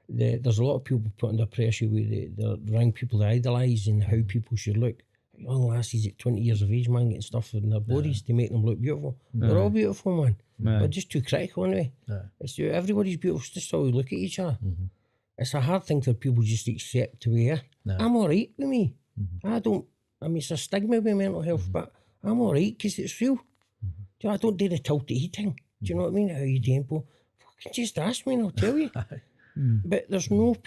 There's a lot of people put under pressure with the wrong people to idolise and how people should look. Young lassies at 20 years of age, man, getting stuff in their bodies to make them look beautiful. We're all beautiful, man. We're just too critical, aren't we? It's everybody's beautiful. It's just how we look at each other. It's a hard thing for people just to accept the way I am. I'm all right with me. I mean, it's a stigma with mental health, but I'm all right because it's real. Do I don't do the tilty thing. Do you know what I mean? How you doing, people? Fucking just ask me and I'll tell you. But there's no lot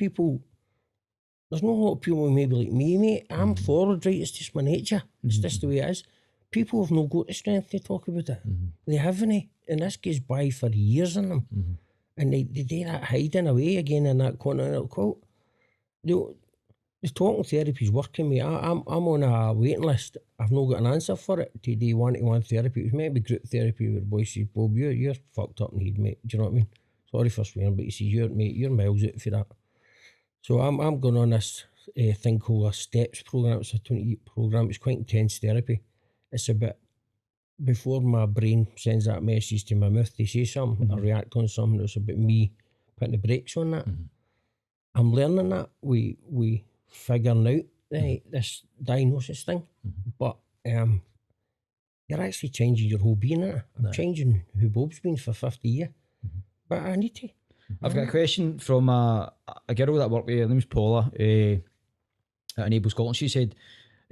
of people maybe like me, mate. I'm forward, right? It's just my nature. It's just the way it is. People have no got the strength to talk about it. They haven't. And this goes by for years in them. And they do that hiding away again in that continental cult. The talking therapy's working, mate. I'm on a waiting list. I've not got an answer for it. To do one-to-one therapy. It was maybe group therapy where the boy says, Bob, you're fucked up need, mate. Do you know what I mean? Sorry for swearing, but he says, you're miles out for that. So I'm going on this thing called a STEPS program. It's a 20-week program. It's quite intense therapy. It's a bit before my brain sends that message to my mouth to say something, I react on something. It's about me putting the brakes on that. I'm learning that. We figuring out this diagnosis thing, but you're actually changing your whole being. I'm changing who Bob's been for 50 years, but I need to. I've got a question from a girl that I work with. Her name's Paula at Enable Scotland. She said,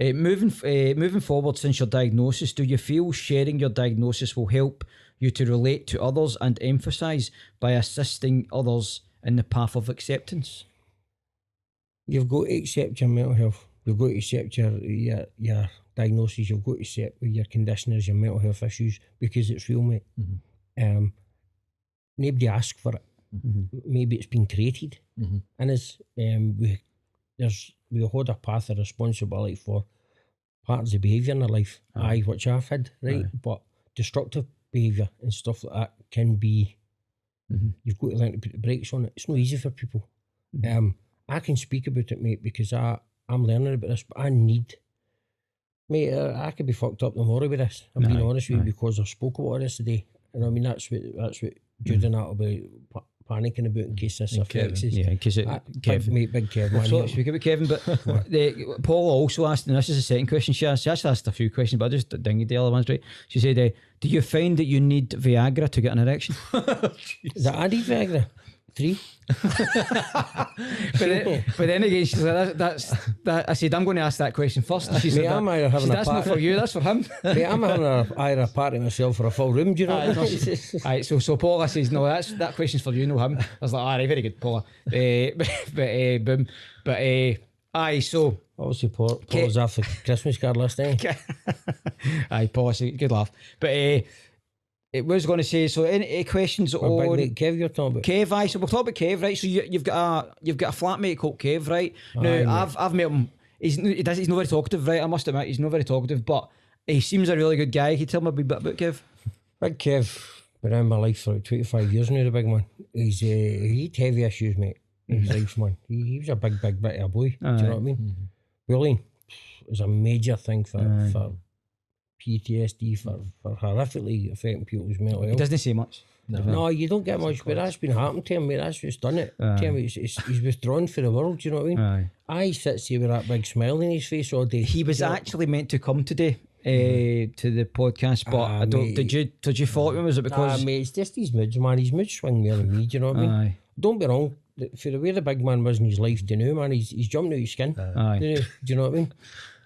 moving forward since your diagnosis, do you feel sharing your diagnosis will help you to relate to others and emphasise by assisting others in the path of acceptance? You've got to accept your mental health. You've got to accept your diagnosis. You've got to accept your condition as your mental health issues because it's real, mate. Nobody asked for it. Maybe it's been created, and as we hold a path of responsibility for patterns of behaviour in our life, which I've had, right? But destructive behaviour and stuff like that can be. You've got to learn to put the brakes on it. It's not easy for people. I can speak about it, mate, because I'm learning about this, but I need. Mate, I could be fucked up tomorrow with this. I'm being honest with you because I spoke about this today, and I mean that's what Jude and that about panicking about in case this affects us. Yeah, in case it Kevin. Big Kevin. So speak about Kevin, but Paul also asked, and this is the second question she asked. She actually asked a few questions, but I just dinged the other ones, right? She said, do you find that you need Viagra to get an erection? Is that I need Viagra? 3. but then again, she's like, that. I said, I'm going to ask that question first. And she said, Mate, I'm either having that's a not for you, that's for him. Mate, I'm having either a party myself for a full room, do you know what I mean? Aye, so Paula says, no, that question's for you, no him. I was like, alright, very good, Paula. Boom. But aye, so Obviously, Paula's after Christmas card last time. aye, Paula, good laugh. But it was going to say, so any questions on Big Kev you're talking about? Kev? Aye, so we'll talk about Kev, right? So you've got a flatmate called Kev, right? Now Aye, I've met him. He's not very talkative, right? I must admit, he's not very talkative, but he seems a really good guy. Can you tell me a wee bit about Kev? Big Kev, been in my life for 25 years now, the big man. He had heavy issues, mate, in his life, man. He was a big bit of a boy, do you know what I mean? Bullying was a major thing for PTSD, for horrifically affecting people's mental health. He doesn't say much. No, you don't get much, but that's been happening to him, mate. That's what's done it. To him, he's withdrawn from the world, do you know what I mean? Aye. He sits here with that big smile on his face all day. He was actually meant to come today to the podcast, but I don't. Mate. Did you follow him? Was it because? Mate, it's just his moods, man. His moods swing more than me, do you know what I mean? Aye. Don't be wrong. For the way the big man was in his life to now, man, he's jumping out his skin. Aye. Do you know what I mean?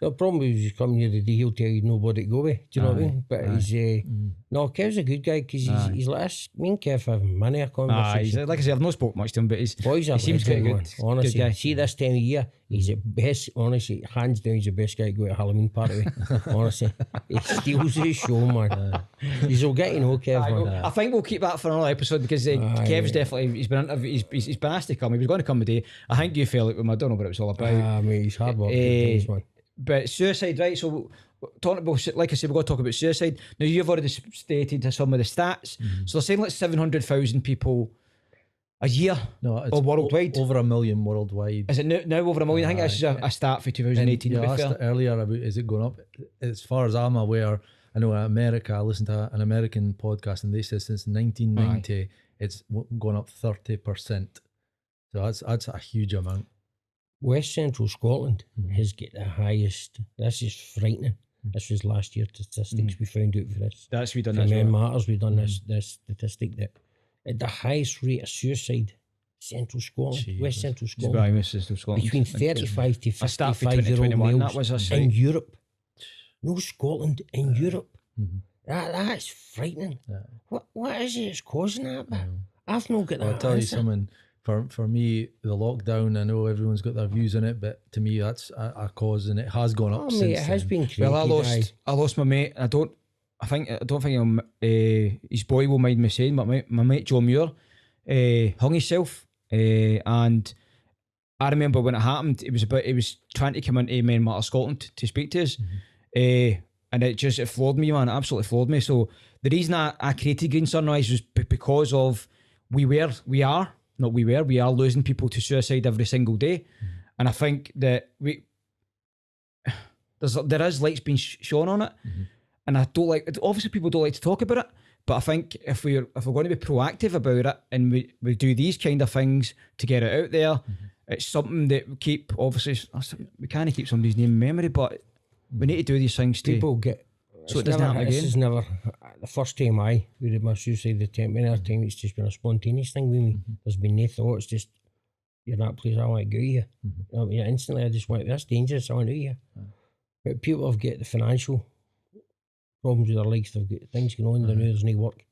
The problem is he's coming here today, he'll tell you nobody to go with. Do you know what I mean? But he's no, Kev's a good guy because he's like us. Me and Kev have many a conversation. Like I said, I've not spoke much to him, but Boys he are seems quite legend, good. man. Honestly, good guy. see this time of year, he's the best. Honestly, hands down, he's the best guy to go to a Halloween party with. Honestly, he steals his show, man. He'll get to know Kev, man. I think we'll keep that for another episode because Kev's definitely he's been asked to come. He was going to come today. I think you felt like him. I don't know what it was all about. I mean, he's hard work, man. But suicide, right? So talking about, like I said, we're going to talk about suicide. Now you've already stated some of the stats. So they're saying like 700,000 people a year. No, it's or worldwide. over 1 million worldwide. Is it now over 1 million? I think this is a stat for 2018. And you asked it earlier about is it going up? As far as I'm aware, I know in America, I listened to an American podcast and they said since 1990 it's gone up 30%. So that's a huge amount. West Central Scotland has got the highest. This is frightening. This was last year statistics we found out for this. That's we done For this. Men Matters, we done this statistic that at the highest rate of suicide, Central Scotland, West Central Scotland, between 35 to 55-year-old males that was in Europe. No, Scotland in Europe. That's frightening. What is it that's causing that? I've not got that. I'll tell you something. For me, the lockdown, I know everyone's got their views on it, but to me, that's a cause, and it has gone up since mate, it has been crazy. Well, I lost my mate. I don't think his boy will mind me saying, but my mate Joe Muir hung himself, and I remember when it happened, he was trying to come into Men Matter Scotland to speak to us, and it floored me, man. It absolutely floored me. So the reason I created Green Sunrise was because of we are losing people to suicide every single day, and I think that there is lights being shone on it, and I don't like. Obviously, people don't like to talk about it, but I think if we're going to be proactive about it and we do these kind of things to get it out there, it's something that we keep. Obviously, we can't keep somebody's name in memory, but we need to do these things to people get. So it doesn't happen again. This is never the first time we did my suicide attempt. Many other time it's just been a spontaneous thing with me. There's been no thought. It's just you're in that place. I want to go here. I mean, instantly, I just want. That's dangerous. I want to go here. But people have got the financial problems with their lives. They've got things going on. They know there's no work.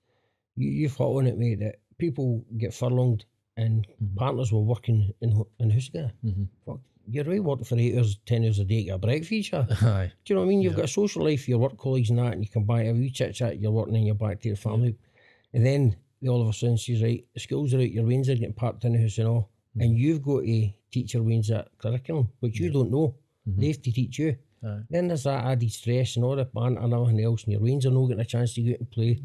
You've hit on it, mate. That people get furlonged and partners will work in house together. Fuck. You're away working for 8 hours, 10 hours a day to get a break for each other. Do you know what I mean? You've got a social life, your work colleagues and that, and you come back, have a wee chit-chat, you're working and you're back to your family. And then all of a sudden she's right, the schools are out, your wains are getting parked in the house and all, and you've got to teach your wains that curriculum, which you don't know. They have to teach you. Then there's that added stress and all the banter and everything else, and your wains are not getting a chance to go out and play.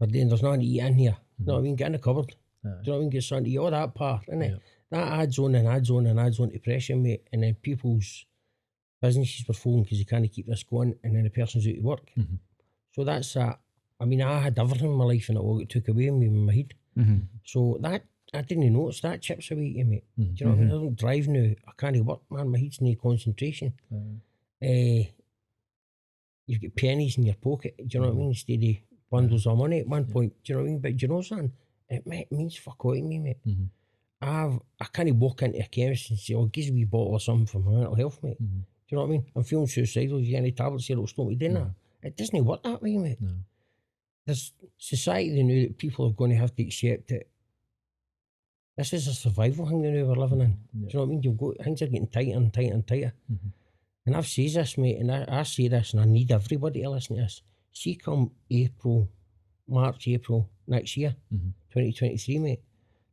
But then there's nothing to eat in here. You know what I mean? Get in the cupboard. Do you know what I mean? Get something to eat, all that part, innit? That adds on to pressure, mate, and then people's businesses were falling because they can't keep this going, and then the person's out to work. So that's that. I mean, I had everything in my life and it all got took away from me in my head. So that, I didn't notice that chips away to me. Do you know what I mean? I don't drive now. I can't work, man. My head's no concentration. You've got pennies in your pocket. Do you know what I mean? Steady bundles of money at one point. Do you know what I mean? But do you know something? it means fuck all to me, mate. I can't walk into a chemist and say, oh, give me a wee bottle of something for my mental health, mate. Do you know what I mean? I'm feeling suicidal. You get any tablets here that'll stop me doing that? It doesn't work that way, mate. No. There's society now that people are going to have to accept that this is a survival thing now we're living in. Do you know what I mean? Things are getting tighter and tighter and tighter. And I've said this, mate, and I say this, and I need everybody to listen to this. See, come March, April next year, 2023, mate,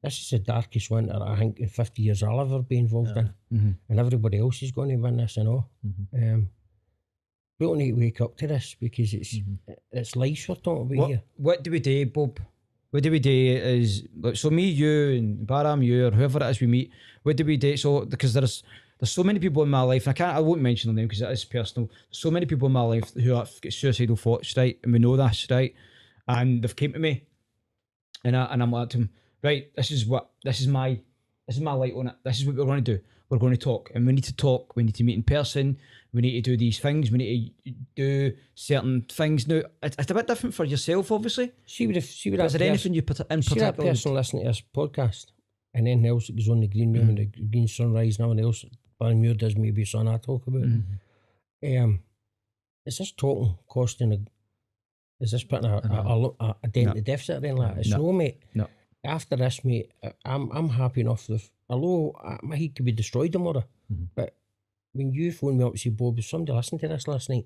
this is the darkest winter I think in 50 years I'll ever be involved in. And everybody else is going to win this and all. People need to wake up to this because it's life we're talking about here. What do we do, Bob? What do we do is, so me, you and Baa-Ram-Ewe or whoever it is we meet, what do we do? So, because there's so many people in my life, and I won't mention their name because it is personal. There's so many people in my life who have got suicidal thoughts, right? And we know this, right? And they've came to me and I'm like to them, right, this is my light on it. This is what we're going to do. We're going to talk, and we need to talk. We need to meet in person. We need to do these things. We need to do certain things. Now, it's a bit different for yourself, obviously. Is there anything you put in particular? See that person listening to this podcast, and anything else that goes on the green room and the green sunrise and everything else, Baa-Ram-Ewe does maybe son I talk about. Is this talking costing is this putting a dent in the deficit or anything like that? It's no, mate. No. After this, mate, I'm happy enough with, although my head could be destroyed tomorrow, but when you phoned me up and said, Bob, somebody listened to this last night,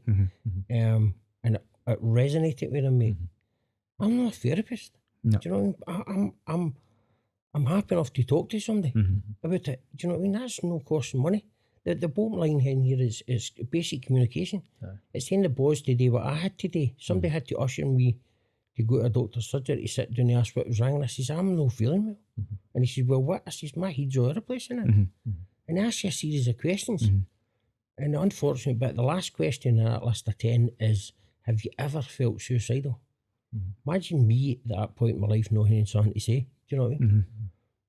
and it resonated with them, mate. I'm not a therapist. No. Do you know what I mean? I'm happy enough to talk to somebody about it. Do you know what I mean? That's no costing money. The bottom line in here is basic communication. It's saying the boys today what I had today. Somebody had to usher me to go to a doctor's surgery to sit down and ask what was wrong. And I says, I'm not feeling well. And he says, well, what? I says, my head's all over the place, innit? And I ask you a series of questions. And the unfortunate bit, the last question in that list of 10 is, have you ever felt suicidal? Imagine me at that point in my life not having something to say. Do you know what I mean?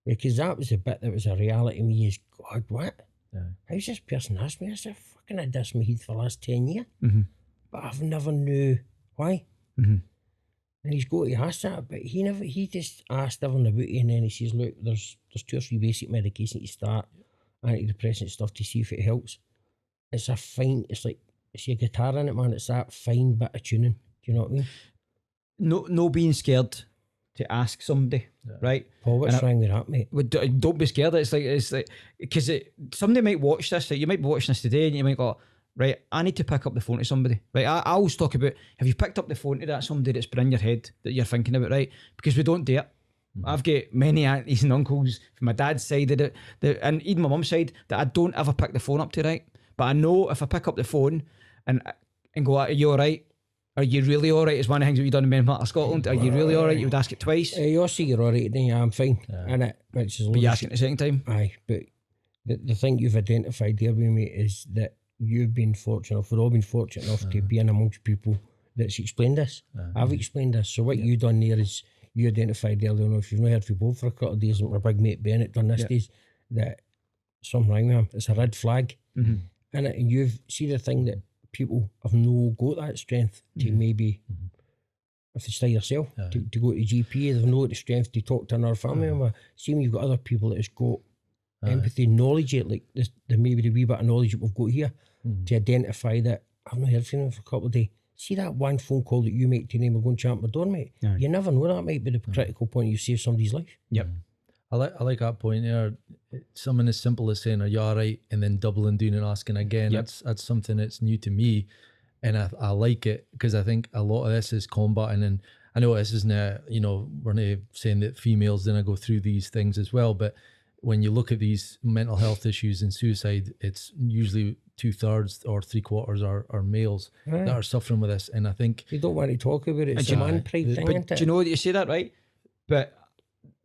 Because that was the bit that was a reality to me is, God, what? How's this person asked me? I said, fucking had this in my head for the last 10 years. But I've never knew why. And he's got to ask that, but he just asked everything about it, and then he says, look, there's 2 or 3 basic medication to start, antidepressant stuff to see if it helps. It's a fine, it's like, it's your guitar in it, man. It's that fine bit of tuning. Do you know what I mean? No being scared to ask somebody, right? Paul, what's wrong with that, mate? Don't be scared. It's like, because somebody might watch this, like you might be watching this today and you might go, right, I need to pick up the phone to somebody. Right, I always talk about, have you picked up the phone to that somebody that's been in your head that you're thinking about, right? Because we don't do it. I've got many aunties and uncles from my dad's side of it, and even my mum's side, that I don't ever pick the phone up to, right? But I know if I pick up the phone and go, are you all right? Are you really all right? It's one of the things that we've done in Mental Health Scotland. Are you really all right? You would ask it twice. You'll see you're all right, then I'm fine. But you ask it the second time? Aye, but the thing you've identified there with me is that you've been fortunate enough, we've all been fortunate enough to be in amongst people that's explained this. I've explained this. So what you done there is you identified earlier on, if you've not heard from Bob for a couple of days, and my big mate Bennett done this days, that something wrong with him. It's a red flag. And you've seen the thing that people have no got that strength to maybe, if they stay yourself, to go to GP, they've no the strength to talk to another family member. See when you've got other people that has got empathy, knowledge, like this, maybe the wee bit of knowledge that we've got here, to identify that I've not heard from them for a couple of days. See that one phone call that you make to them, we're going to champ my door, mate. You never know, that might be the critical point you save somebody's life. I like that point there. Something as simple as saying, are you all right? And then doubling down and asking again. That's something that's new to me. And I like it because I think a lot of this is combating. And I know this isn't we're not saying that females didn't go through these things as well. But when you look at these mental health issues and suicide, it's usually 2/3 or 3/4 are males that are suffering with this. And I think you don't want to talk about it. It's a man pride thing, isn't it? Do you know what you say that, right? But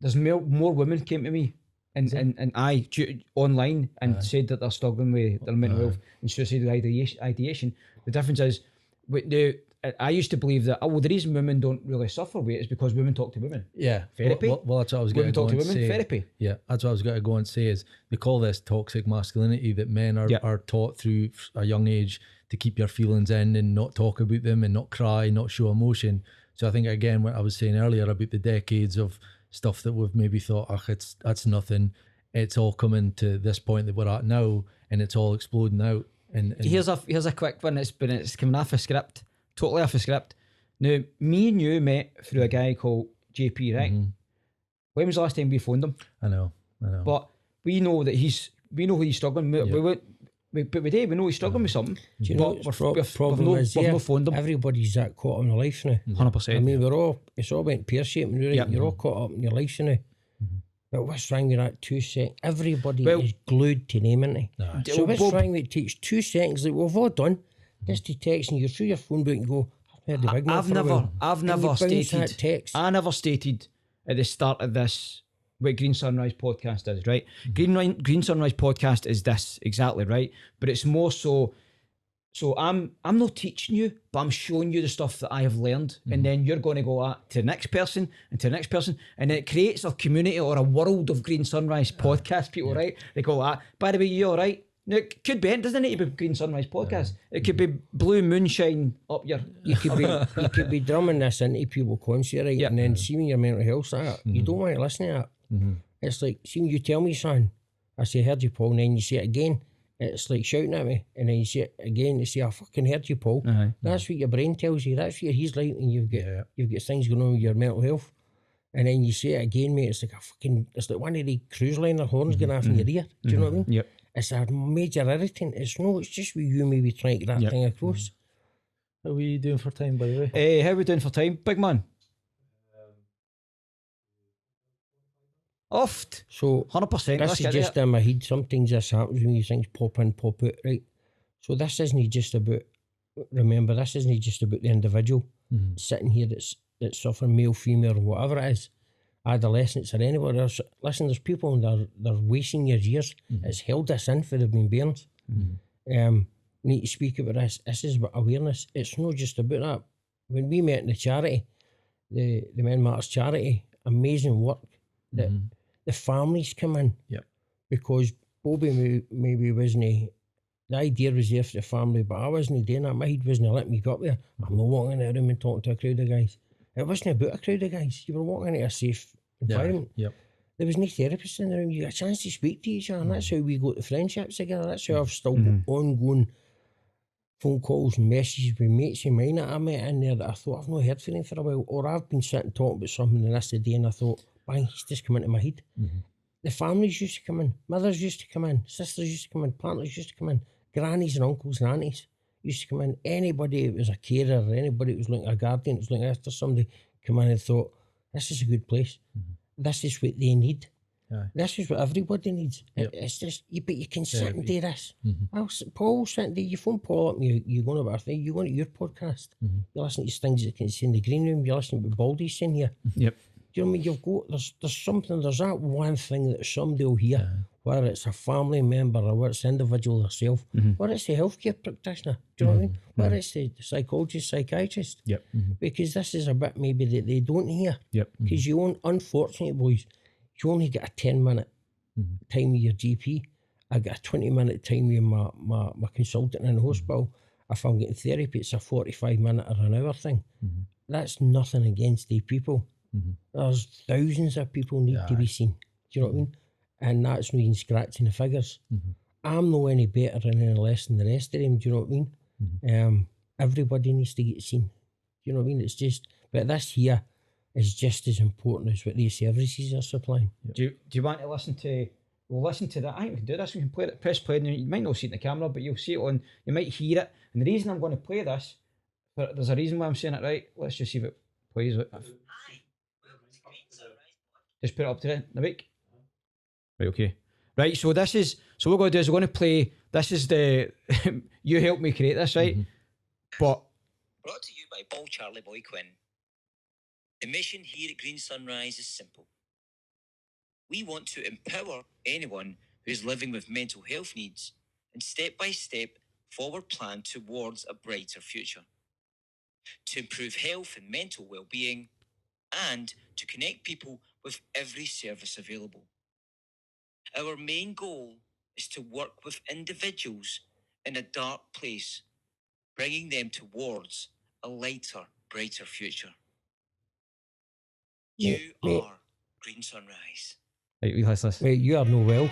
there's more women came to me and I online and said that they're struggling with their mental health and suicidal ideation. The difference is, I used to believe that the reason women don't really suffer with it is because women talk to women. Therapy. Well, that's what I was going to go and say. Therapy. Yeah, that's what I was going to go and say is they call this toxic masculinity, that men are taught through a young age to keep your feelings in and not talk about them and not cry, not show emotion. So I think, again, what I was saying earlier about the decades of stuff that we've maybe thought, that's nothing. It's all coming to this point that we're at now, and it's all exploding out. And here's a quick one. It's coming off a script, totally off a script. Now, me and you met through a guy called JP, right? When was the last time we phoned him? I know. But we know who he's struggling. We know he's struggling with something. Do you know what the problem is? We've not phoned him. Everybody's that caught up in their life now. 100%. I mean, it's all went pear-shaped. You're all caught up in your life now. But what's wrong with that 2 seconds? Everybody is glued to naming it. So what's wrong with it takes 2 seconds, like we've all done, just to text and you're through your phone book and go, I've never stated at the start of this what Green Sunrise podcast is, right? Green Sunrise podcast is this, exactly, right? But it's more so I'm not teaching you, but I'm showing you the stuff that I have learned, and then you're going to go to the next person and to the next person, and it creates a community or a world of Green Sunrise podcast people, right? They go, by the way, you all right? Now, it could be, it doesn't need to be Green Sunrise podcast. It could be Blue Moonshine up your... You could be drumming this into people constantly, right? And then see when your mental health's like that, you don't want to listen to that. It's like, see when you tell me, son, I say, heard you, Paul, and then you say it again, it's like shouting at me, and then you say it again, you say, I fucking heard you, Paul. That's what your brain tells you, that's what he's like, and you've got things going on with your mental health. And then you say it again, mate, it's like one of the cruise liner horns going off in your ear. Do you know what I mean? Yep. It's a major irritant. It's just with you maybe trying to get that thing across. How are we doing for time, by the way? How are we doing for time, big man? Oft. So 100%. this is just in my head. Sometimes this happens when these things pop in, pop out, right? So this isn't just about, remember, this isn't just about the individual sitting here that's suffering, male, female, or whatever it is, adolescents or anybody else. Listen, there's people and they're wasting your years. It's held this in for they've been bairns. Need to speak about this. This is about awareness. It's not just about that. When we met in the charity, the Men Matters charity, amazing work that the families come in. Because Bobby maybe wasn't, the idea was there for the family, but I wasn't doing that. My head wasn't letting me go up there. I'm not walking in the room and talking to a crowd of guys. It wasn't about a crowd of guys. You were walking into a safe environment. There was no therapists in the room. You got a chance to speak to each other, and that's how we got the friendships together. That's how I've still got ongoing phone calls and messages with mates of mine that I met in there that I thought I've not heard from them for a while, or I've been sitting talking about something the rest of the day and I thought, bang, it's just come into my head. The families used to come in, mothers used to come in, sisters used to come in, partners used to come in, grannies and uncles and aunties used to come in. Anybody that was a carer, or anybody that was like a guardian, was looking after somebody, come in and thought, this is a good place. This is what they need. This is what everybody needs. It's just, but you can sit and do this. Paul, sit and do, you phone Paul up and you're going about a thing, you go to your podcast, you listen to things that can see in the green room, you listen to what Baldy's saying here. Do you know what I mean? You've got, there's something, there's that one thing that somebody will hear, whether it's a family member or whether it's the individual herself, whether it's the healthcare practitioner, do you know what I mean? Whether it's the psychologist, psychiatrist. Because this is a bit maybe that they don't hear. Because unfortunately, boys, you only get a 10-minute time with your GP. I get a 20-minute time with my consultant in the hospital. If I'm getting therapy, it's a 45-minute or an hour thing. That's nothing against the people. There's thousands of people need to be seen. Do you know what I mean? And that's not even scratching the figures. I'm no any better and any less than the rest of them. Do you know what I mean? Everybody needs to get seen. Do you know what I mean? It's just, but this here is just as important as what these services are supplying. Do you want to listen to? We'll listen to that. I think we can do this. We can play it, press play. And you might not see it in the camera, but you'll see it on. You might hear it. And the reason I'm going to play this, there's a reason why I'm saying it, right? Let's just see if it plays it. Just put it up to the mic. Right, okay. Right, so this is, so what we're going to do is we're going to play, this is the, you helped me create this, right? But. Brought to you by Charlie-Boy Quinn. The mission here at Green Sunrise is simple. We want to empower anyone who is living with mental health needs and step-by-step forward plan towards a brighter future. To improve health and mental well-being and to connect people with every service available. Our main goal is to work with individuals in a dark place, bringing them towards a lighter, brighter future. You are green sunrise. Right, we listen to this. Wait, you are no well.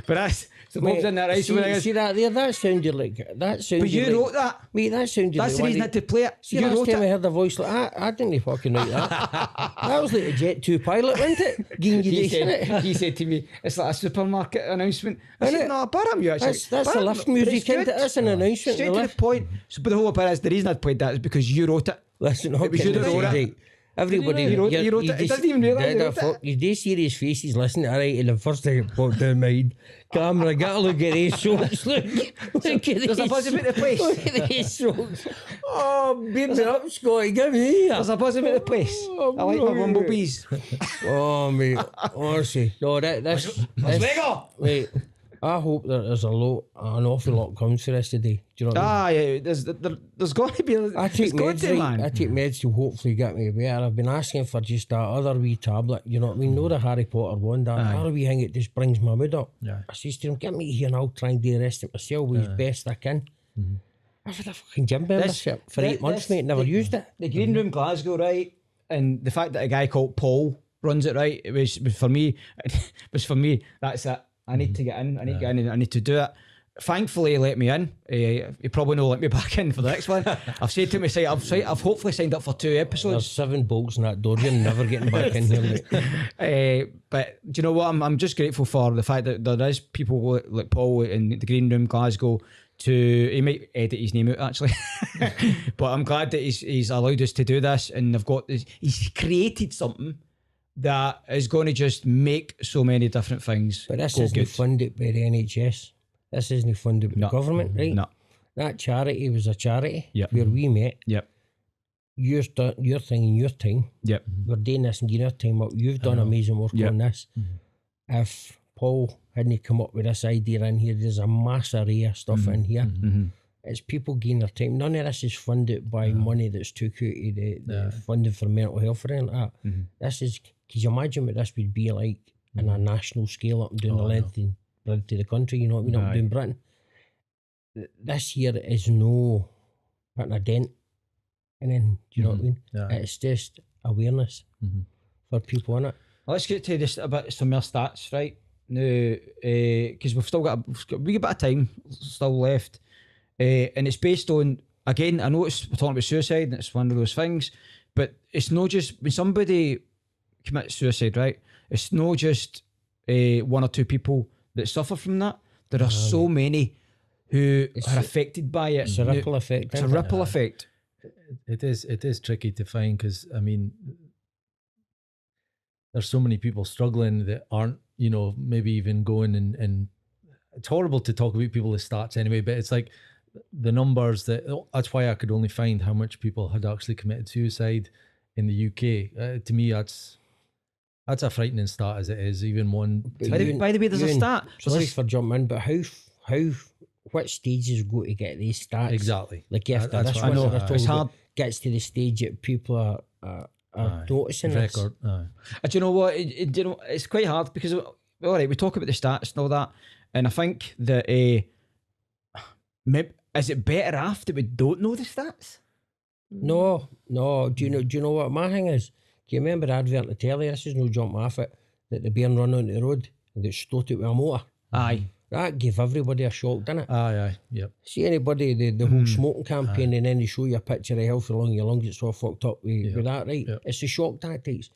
But that's so Bob's in that right. So when I See that there? That sounded like but you wrote that. Mate, that sounded That's like the reason I had to play it. See, You last wrote time I it. heard a voice like that, I didn't fucking write that. That was like a Jet 2 pilot, wasn't it? Giving you He said to me, it's like a supermarket announcement. I Isn't said, it? no, Baa-Ram-Ewe. That's the Baa-Ram- lift but music, it's isn't it? good. That's an announcement. Straight the to the lift. point. So, but the whole point is, the reason I played that is because you wrote it. Listen, It was you that wrote it. Everybody, He wrote it. He doesn't even realise he wrote it. You do serious faces, listen to it, and the first thing that popped down my head, camera, get a look at these socks, look at these. There's a buzz about the place. Look at these socks. Oh, beat me up, Scotty, give me here. There's a buzz about the place. I like my bumblebees. Oh, mate, honestly, no, that's Lego. Wait, I hope that there's an awful lot comes for this today. Do you know what I mean? Yeah, there's got to be. I take there's got meds, to, right? man. I take meds to hopefully get me better. I've been asking for just that other wee tablet, you know what I mean? No, the Harry Potter one, that other wee thing, it just brings my mood up. Yeah. I says to him, get me here and I'll try and do the rest of it myself with as best I can. I've had a fucking gym membership for 8 months, mate, never used it. The Green Room Glasgow, right? And the fact that a guy called Paul runs it, right? It was for me. That's it. I need to get in. I need to get in and I need to do it. Thankfully, he let me in. He probably not let me back in for the next one. I've said to him, I've hopefully signed up for 2 There's episodes. 7 bolts in that door, you're never getting back in here, mate. But do you know what? I'm just grateful for the fact that there is people like Paul in the Green Room Glasgow. He might edit his name out actually, but I'm glad that he's allowed us to do this, and he's created something that is going to just make so many different things. But this go isn't good. funded by the NHS. This isn't funded by the government, right? No. That charity was a charity Yep. where we met. Yep. Your thing in your time. Yep. We're doing this in your time up. You've done amazing work Yep. on this. If Paul hadn't come up with this idea in here, there's a mass array of stuff in here. It's people giving their time. None of this is funded by money that's took out of the funding for mental health or anything like that. This is, could you imagine what this would be like on a national scale up and down the length and breadth of the country, you know what I mean, up and down Britain? This here is no putting a dent and then, do you know what I mean? It's just awareness for people in it. Well, let's get to this a bit, some more stats, right? Now, because we've got a wee bit of time still left, and it's based on, again, I know we're talking about suicide and it's one of those things, but it's not just when somebody commits suicide, right? It's not just 1 or 2 people that suffer from that. There are so many who are affected by it. It's a ripple effect. It's a isn't it? ripple effect. It is tricky to find because, I mean, there's so many people struggling that aren't, maybe even going and it's horrible to talk about people with stats anyway, but it's like the numbers that's why I could only find how much people had actually committed suicide in the UK. To me, that's a frightening stat as it is. Even one. But By the way, there's a stat. Sorry for jumping in, but how what stages go to get these stats? Exactly. Like after That's this what one, I know. that I told It's you, hard. gets to the stage that people are noticing this. Record. Do you know what? It's quite hard because, all right, we talk about the stats and all that, and I think that maybe, is it better after we don't know the stats? No. Do you know what my thing is? Do you remember the advert on the telly? This is no jump off it. That the bear run onto the road and get stoted with a motor. Aye. That gave everybody a shock, didn't it? Aye. Yep. See anybody, the whole smoking campaign, and then they show you a picture of how long your lungs it's all fucked up with that, right? Yep. It's the shock tactics.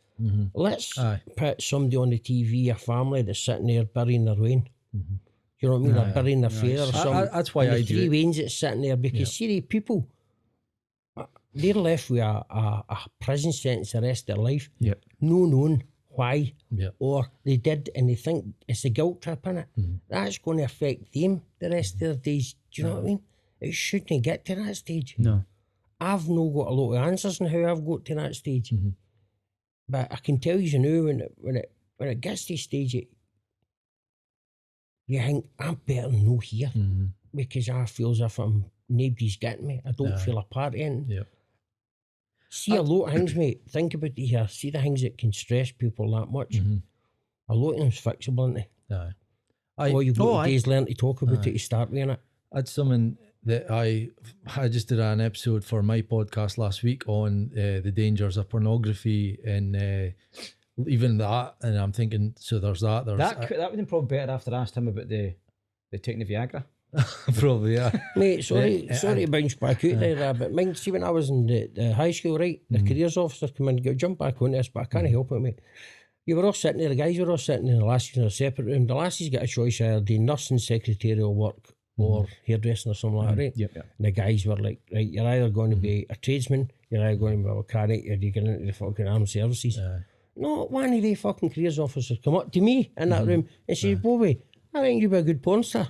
Let's Aye. put somebody on the TV, a family that's sitting there burying their Wayne. You know what I mean? They're burying their father or something. That's why and I the do 3 it. Waynes that's sitting there because see the people, they're left with a prison sentence the rest of their life. Yep. No known why. Yep. Or they did and they think it's a guilt trip in it. That's going to affect them the rest of their days. Do you know what I mean? It shouldn't get to that stage. No. I've not got a lot of answers on how I've got to that stage. But I can tell you now when it gets to the stage, you think I'm better than no here because I feel as if nobody's getting me. I don't feel a part in. Yep. See a lot of things, mate. Think about it here. See the things that can stress people that much. A lot of them's fixable, aren't they? Aye. All you've got to do is learn to talk about it to start with, innit? That's something that I just did an episode for my podcast last week on the dangers of pornography and even that, and I'm thinking, so there's that. There's That would have been probably better after I asked him about the taking the Viagra. probably, yeah. Mate, sorry to bounce back out there, but mind, see, when I was in the high school, right, the careers officer come in, go jump back on this, but I can't help it, mate. You were all sitting there, the guys were all sitting in the lassies in a separate room. The lassies get a choice either doing nursing, secretarial work, or hairdressing or something like that, right? Yep. And the guys were like, right, you're either going to be a tradesman, you're either going to be a mechanic, or you're going into the fucking armed services. Not one of the fucking careers officers come up to me in that room and say, Bobby, I think you'd be a good porn star.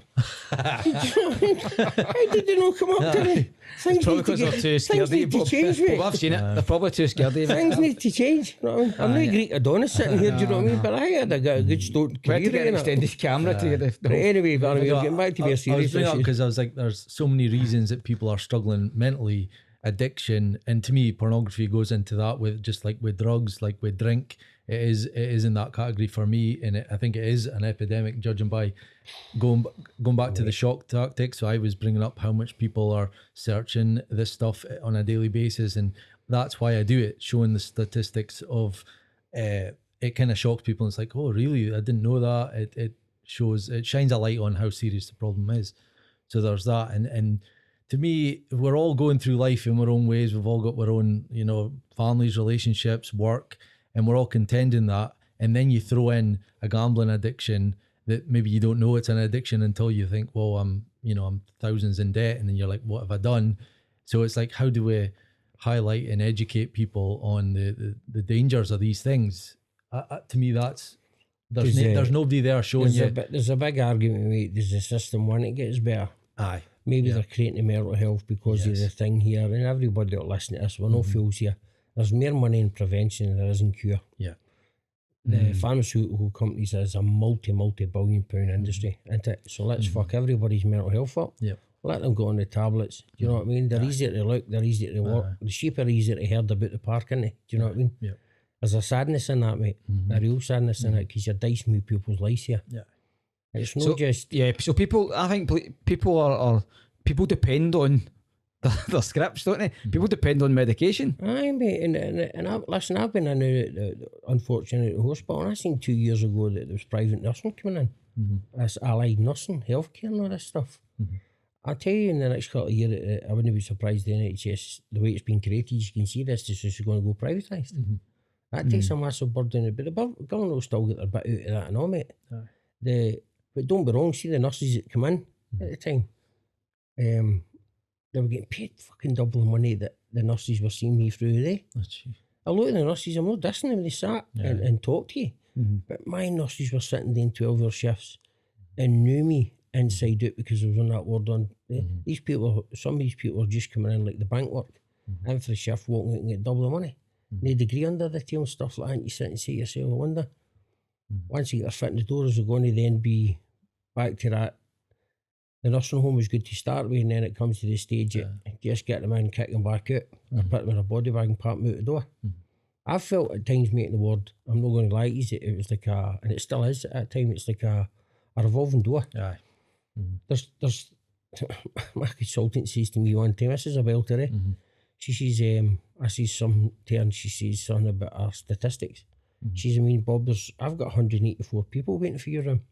Do you know what I mean? How did they not come up to me? Things Probably need to because they're too scared things of you, need to Bob. change, mate. Bob, I've seen it. They're probably too scared of you. Things need to change. You know what I mean? I'm not Greek Adonis sitting here, do you know what I mean? But I had got a good start We had career to get an in it. extended camera to get the But anyway, Barry, we're getting back to your I serious was bringing up issue. because I was like, there's so many reasons that people are struggling mentally, addiction, and to me, pornography goes into that with just like with drugs, like with drink. It is in that category for me, and I think it is an epidemic, judging by going back to the shock tactics. So I was bringing up how much people are searching this stuff on a daily basis, and that's why I do it, showing the statistics of it kind of shocks people. And it's like, oh, really? I didn't know that. It shines a light on how serious the problem is. So there's that, and to me, we're all going through life in our own ways. We've all got our own, families, relationships, work, and we're all contending that. And then you throw in a gambling addiction that maybe you don't know it's an addiction until you think, well, I'm thousands in debt. And then you're like, what have I done? So it's like, how do we highlight and educate people on the dangers of these things? To me, there's nobody there showing you. There's a big argument, mate. Does the system want it gets better? Aye. Maybe they're creating the mental health because of the thing here, and everybody will listen to this. We're no fools here. There's more money in prevention than there is in cure. Yeah. The pharmaceutical companies is a multi-billion pound industry, isn't it? So let's fuck everybody's mental health up. Yep. Let them go on the tablets. Do you know what I mean? They're easier to look, they're easier to work. The sheep are easier to heard about the park, isn't it? Do you know what I mean? Yep. There's a sadness in that, mate. A real sadness in it, because you're dicing with people's lives here. Yeah. It's not just... Yeah, so I think people are people depend on their scripts, don't they? People depend on medication. Aye, mate, and listen, I've been in unfortunately at the hospital, and I seen 2 years ago that there was private nursing coming in. This allied nursing, healthcare and all this stuff. I'll tell you, in the next couple of years, I wouldn't be surprised the NHS, the way it's been created, you can see this is going to go privatised. That takes a massive burden, but the government will still get their bit out of that and all, mate. But don't be wrong, see the nurses that come in at the time, they were getting paid fucking double the money that the nurses were seeing me through the day. A lot of the nurses, I'm not dissing them, they sat and talked to you. But my nurses were sitting doing 12-hour shifts and knew me inside out because I was on that ward on. These people, some of these people are just coming in like the bank work, in for the shift, walking out and get double the money. They degree under the tail and stuff like that, and you sit and say to yourself, I wonder, once you get their foot in the door, is it going to then be back to that? The nursing home was good to start with, and then it comes to the stage of just get them in, kick them back out, or put them in a body bag and pat them out the door. I felt at times, mate, in the ward, I'm not going to lie to you, it was like and it still is at times, it's like a revolving door. Aye. There's my consultant says to me one time, this is a belter, she says, I see some turn, she says something about our statistics. She says, I mean, Bob, I've got 184 people waiting for your room.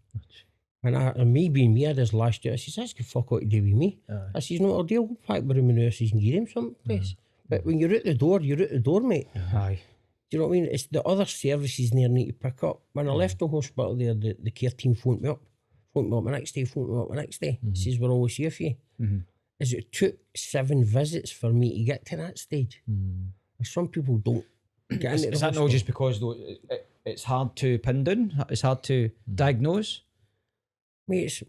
And me being me, I just last year, I says, that's good fuck all to do with me. I says, no, I'll deal with pack with him and nurses and give him some place. But when you're out the door, mate. Aye. Do you know what I mean? It's the other services there need to pick up. When I left the hospital there, the care team phoned me up the next day, says, we're always here for you. As it took 7 visits for me to get to that stage. And some people don't get into the Is that hospital. not just because though it's hard to pin down? It's hard to diagnose? Mate,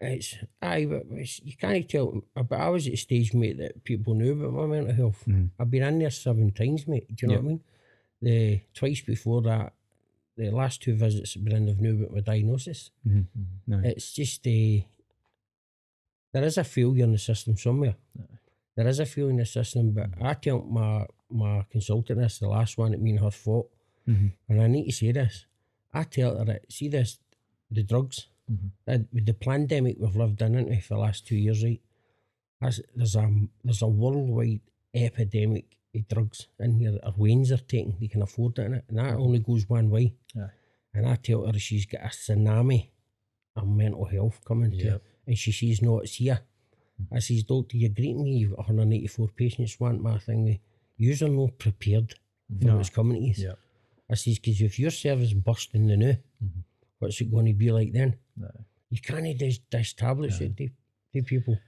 you can't tell. But I was at a stage, mate, that people knew about my mental health. I've been in there 7 times, mate. Do you know what I mean? The twice before that, the last 2 visits I've been in, they've knew about my diagnosis. No. It's just there is a failure in the system somewhere. There is a failure in the system, but I tell my consultant this, the last one that me and her fought, and I need to say this. I tell her that, see this, the drugs, with the pandemic we've lived in, for the last 2 years, right? There's a worldwide epidemic of drugs in here, or wains are taking, they can afford it, innit? And that only goes one way. Aye. And I tell her she's got a tsunami of mental health coming to her, and she says, no, it's here. I says, doctor, you're greeting me, you've got 184 patients, want my thing. You're not prepared for what's coming to you. Yeah. I says, because if your service burst in the new, what's it going to be like then? No. You can't dish tablets out to people.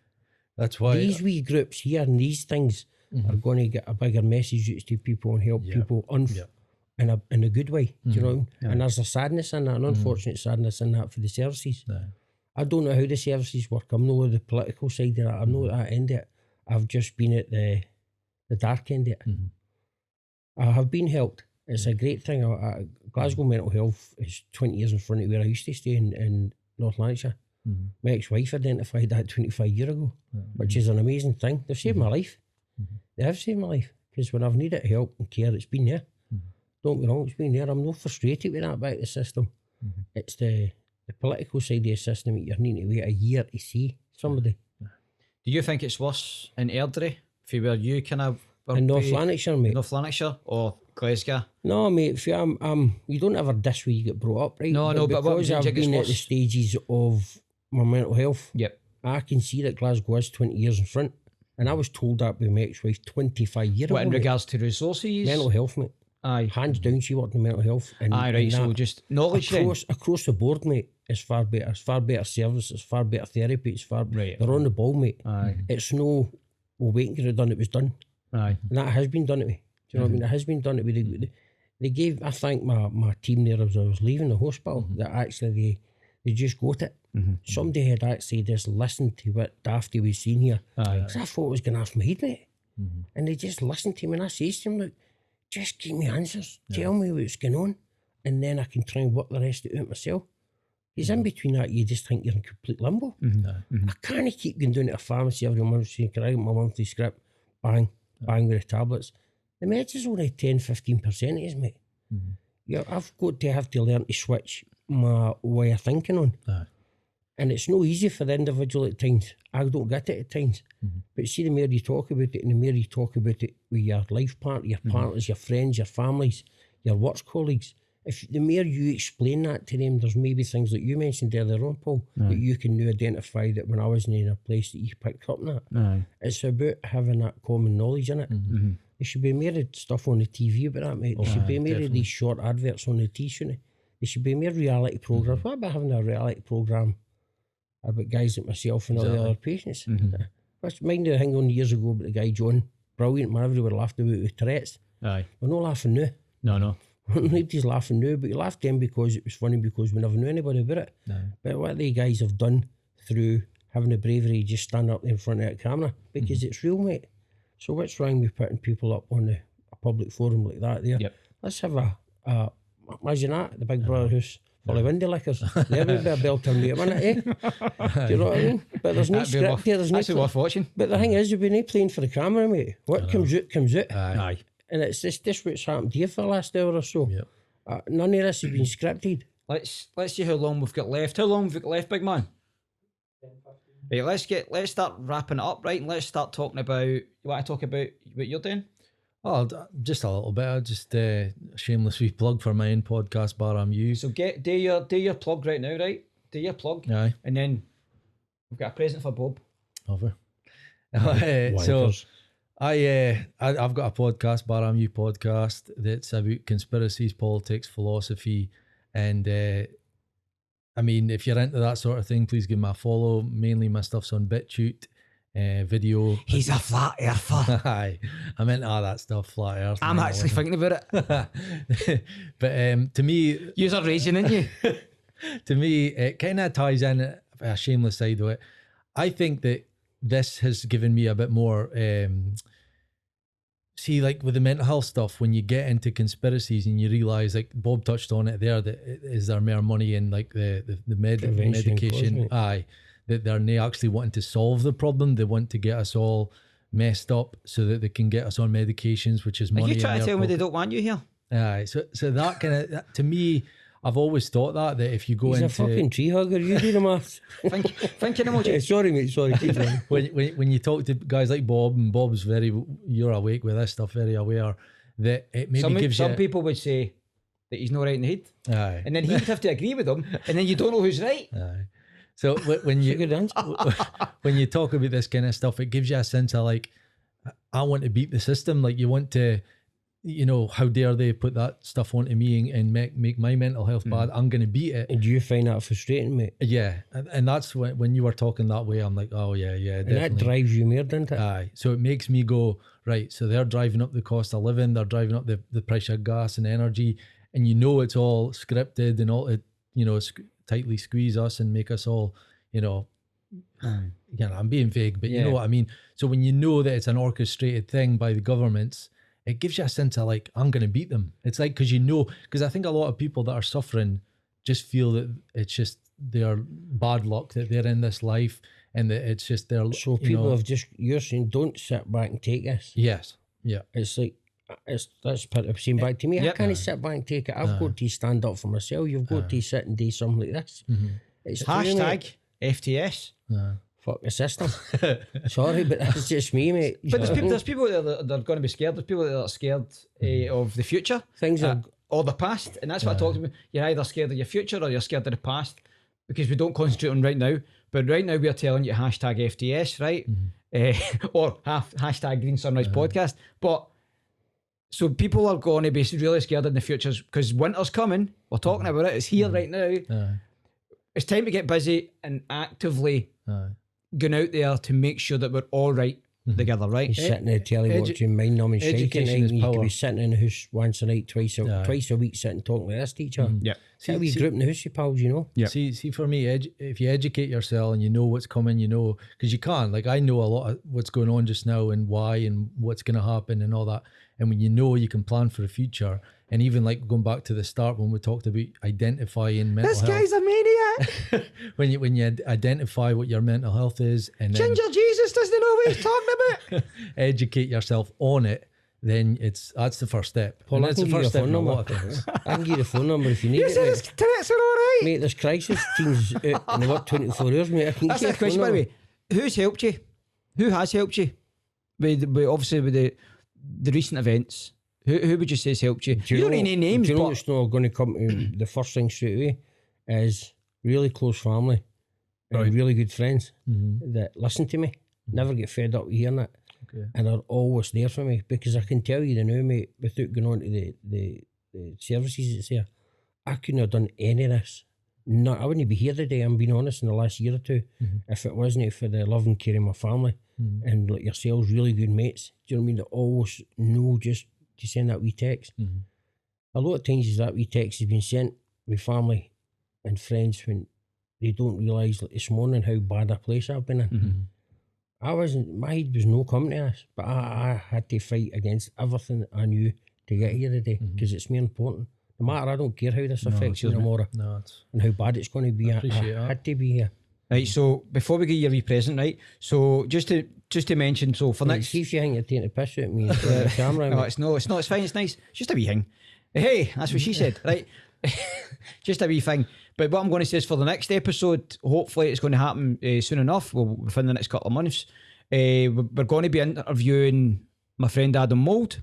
That's why These wee groups here and these things are going to get a bigger message out to people and help people in a good way. Do you know what I mean? Yeah. And there's a sadness in that, an unfortunate sadness in that for the services. No. I don't know how the services work. I'm not the political side of that. I'm not at that end of it. I've just been at the dark end of it. I have been helped. It's a great thing. Glasgow mental health is 20 years in front of where I used to stay in North Lanarkshire. My ex-wife identified that 25 years ago, which is an amazing thing. They've saved my life. They have saved my life, because when I've needed help and care, it's been there. Don't be wrong, it's been there. I'm not frustrated with that about the system. It's the political side of the system that you're needing to wait a year to see somebody. Do you think it's worse in Airdrie, for where you kind of In North Lanarkshire, mate. North Lanarkshire or Glasgow? No, mate, if you don't ever diss where you get brought up, right? No, but what because do you I've think it's been at the worse? stages of my mental health, Yep. I can see that Glasgow is 20 years in front. And I was told that by my ex-wife 25 years What, ago. in mate. regards to resources? Mental health, mate. Aye. Hands down, she worked in mental health. And, Aye, right, and so that just knowledge then? across the board, mate, it's far better. It's far better service. It's far better therapy. It's far... Right. They're on the ball, mate. Aye. It's no, well, waiting to get it done, it was done. Aye. And that has been done to me. Do you know what I mean? It has been done to me. They gave, I think, my team there as I was leaving the hospital, that actually they just got it. Somebody had actually just listened to what Dafty was saying here. Aye. Because I thought it was going off my head, mate. And they just listened to me, and I says to them, look, just give me answers. Tell me what's going on, and then I can try and work the rest of it out myself. Because in between that, you just think you're in complete limbo. I can't keep going down to a pharmacy every month saying, can I get my monthly script? Bang, bang with the tablets. The meds is only 10-15%, mate. I've got to have to learn to switch my way of thinking on. And it's no easy for the individual at times. I don't get it at times. But see, the more you talk about it, and the more you talk about it with your life partner, your partners, your friends, your families, your work colleagues, if the more you explain that to them, there's maybe things like you mentioned earlier on, Paul, that you can now identify that when I wasn't in a place that you picked up on that. Aye. It's about having that common knowledge in it. There should be more stuff on the TV about that, mate. There should be more of these short adverts on the TV, shouldn't there should be more reality programmes. What about having a reality programme about guys like myself and all the other patients? That's mind the thing on years ago about the guy John, brilliant man, everybody laughed about with Tourette's. Aye. We're not laughing now. No. Nobody's laughing now, but you laughed then because it was funny, because we never knew anybody about it. But what the guys have done through having the bravery to just stand up in front of that camera, because it's real, mate. So what's wrong with putting people up on a public forum like that there? Yep. Let's have imagine that, the Big Brother house full of windy lickers. There would be a belter mate, wouldn't it, eh? Do you know what I mean? But there's no script here, there's no... Actually worth watching. But the thing is, you've been playing for the camera, mate. What comes out, comes out. Aye. And it's just what's happened to you for the last hour or so. None of this has been scripted. Let's see how long we've got left. How long have we got left, big man? Right, let's start wrapping it up, right? And let's start talking about, you want to talk about what you're doing? Oh, just a little bit. I just shameless wee plug for my own podcast, Baa-Ram-Ewe. So do your plug right now, right? Do your plug. Aye. And then we've got a present for Bob. Over. So I've got a podcast, Baa-Ram-Ewe podcast, that's about conspiracies, politics, philosophy, and I mean, if you're into that sort of thing, please give me a follow. Mainly my stuff's on BitChute, video. He's a flat earther. Aye, I'm into all that stuff, flat earth. I'm actually thinking about it. But to me, You're raging, aren't you? to me, it kind of ties in a shameless side of it. I think that this has given me a bit more, see, like with the mental health stuff, when you get into conspiracies and you realise, like Bob touched on it there, that is there more money in like the medication? Aye, that they're not actually wanting to solve the problem. They want to get us all messed up so that they can get us on medications, which is money. Are you trying in to their tell me they pocket. don't want you here? Aye, so that kind of, to me, I've always thought that if you go He's into a fucking tree hugger. You do the maths. Thinking emoji. Sorry, mate. Sorry. Keep going. when you talk to guys like Bob, and Bob's you're awake with this stuff, very aware that it maybe gives you. Some people would say that he's not right in the head, Aye. and then he'd have to agree with them, and then you don't know who's right. Aye. So when you Good answer. when you talk about this kind of stuff, it gives you a sense of like, I want to beat the system. Like you want to, how dare they put that stuff onto me and make my mental health bad? I'm going to beat it. And do you find that frustrating, mate? Yeah, and that's when you were talking that way, I'm like, oh yeah, And definitely. that drives you more, doesn't it? Aye. So it makes me go, right, so they're driving up the cost of living, they're driving up the price of gas and energy, and it's all scripted and all it, tightly squeeze us and make us all, I'm being vague, but you know what I mean? So when you know that it's an orchestrated thing by the governments, it gives you a sense of like, I'm going to beat them. It's like, because I think a lot of people that are suffering just feel that it's just their bad luck that they're in this life and that it's just their. So people have you're saying, don't sit back and take this. Yes. Yeah. It's like, that's part of saying back to me. I can't sit back and take it. I've got to stand up for myself. You've got to sit and do something like this. It's Hashtag FTS. fuck the system. Sorry, but that's just me, mate. But there's people that are going to be scared. There's people that are scared of the future. Things are or the past, and that's what I talked about. You're either scared of your future or you're scared of the past, because we don't concentrate on right now. But right now we are telling you hashtag FTS, right? Or hashtag Green Sunrise Podcast. But so people are going to be really scared in the future because winter's coming. We're talking about it. It's here right now. It's time to get busy and actively going out there to make sure that we're all right together, right? He's sitting there telly watching mind numbing shite, education is and you power. could be sitting in the house once a night, twice a week, sitting talking like this to each other. Yeah. See, we group in the house, you pals, you know. Yeah. See, for me, if you educate yourself and you know what's coming, because you can. Like, I know a lot of what's going on just now and why and what's going to happen and all that. And when you can plan for the future. And even like going back to the start when we talked about identifying mental health. This guy's a maniac. when you identify what your mental health is and then Ginger Jesus doesn't know what he's talking about. educate yourself on it, then that's the first step. Paul, And I that's can the give you first a step phone in a number. lot of things. I can give you the phone number if you need You it. said his Mate. tenets are all right. Mate, there's crisis teams out in the what 24 hours, mate. I can That's give you the question, by the way. Who's helped you? Who has helped you? Obviously with the recent events. Who would you say has helped you? You don't need any names, do you know but what's not going to come to the first thing straight away is really close family and really good friends that listen to me, never get fed up with hearing it, and are always there for me, because I can tell you the now, mate, without going on to the services that's there, I couldn't have done any of this. No, I wouldn't be here today, I'm being honest, in the last year or two, if it wasn't for the love and care of my family and like yourselves, really good mates. Do you know what I mean? That always know just to send that wee text. A lot of times that wee text has been sent with family and friends when they don't realise, like this morning, how bad a place I've been in. My head was no coming to this, but I had to fight against everything I knew to get here today, because it's more important. No matter, I don't care how this affects me tomorrow and how bad it's going to be. I had to be here. right. So before we get your wee present, right? So just to mention, so for next. See if you think you're taking a piss out of me and the camera. No, mate. it's not. It's fine. It's nice. It's just a wee thing. Hey, that's what she said, right? Just a wee thing. But what I'm going to say is for the next episode, hopefully it's going to happen soon enough. Within the next couple of months, we're going to be interviewing my friend Adam Mould.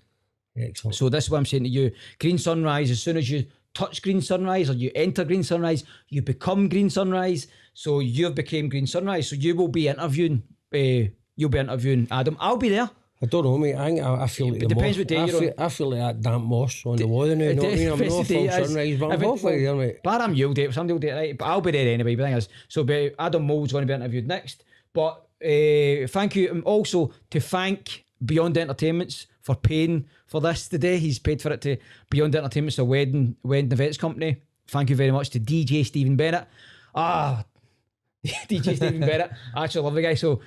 Excellent. So this is what I'm saying to you. Green Sunrise, as soon as you touch Green Sunrise or you enter Green Sunrise, you become Green Sunrise. So you've become Green Sunrise. So you will be interviewing, Adam. I'll be there. I don't know, mate. I feel like It depends what day you're on. I feel like that damp moss on the wall now. You know what I mean? I'm Depends not the day full it is. sunrise, but I'm If it- halfway there, mate. Baa-Ram-Ewe do it, somebody will do it, right? But I'll be there anyway. But the thing is, so Adam Mould's going to be interviewed next. But thank you. And also to thank Beyond Entertainments for paying for this today. He's paid for it to Beyond Entertainments, a wedding events company. Thank you very much to DJ Stephen Bennett. DJ Stephen Bennett. I actually love the guy. So,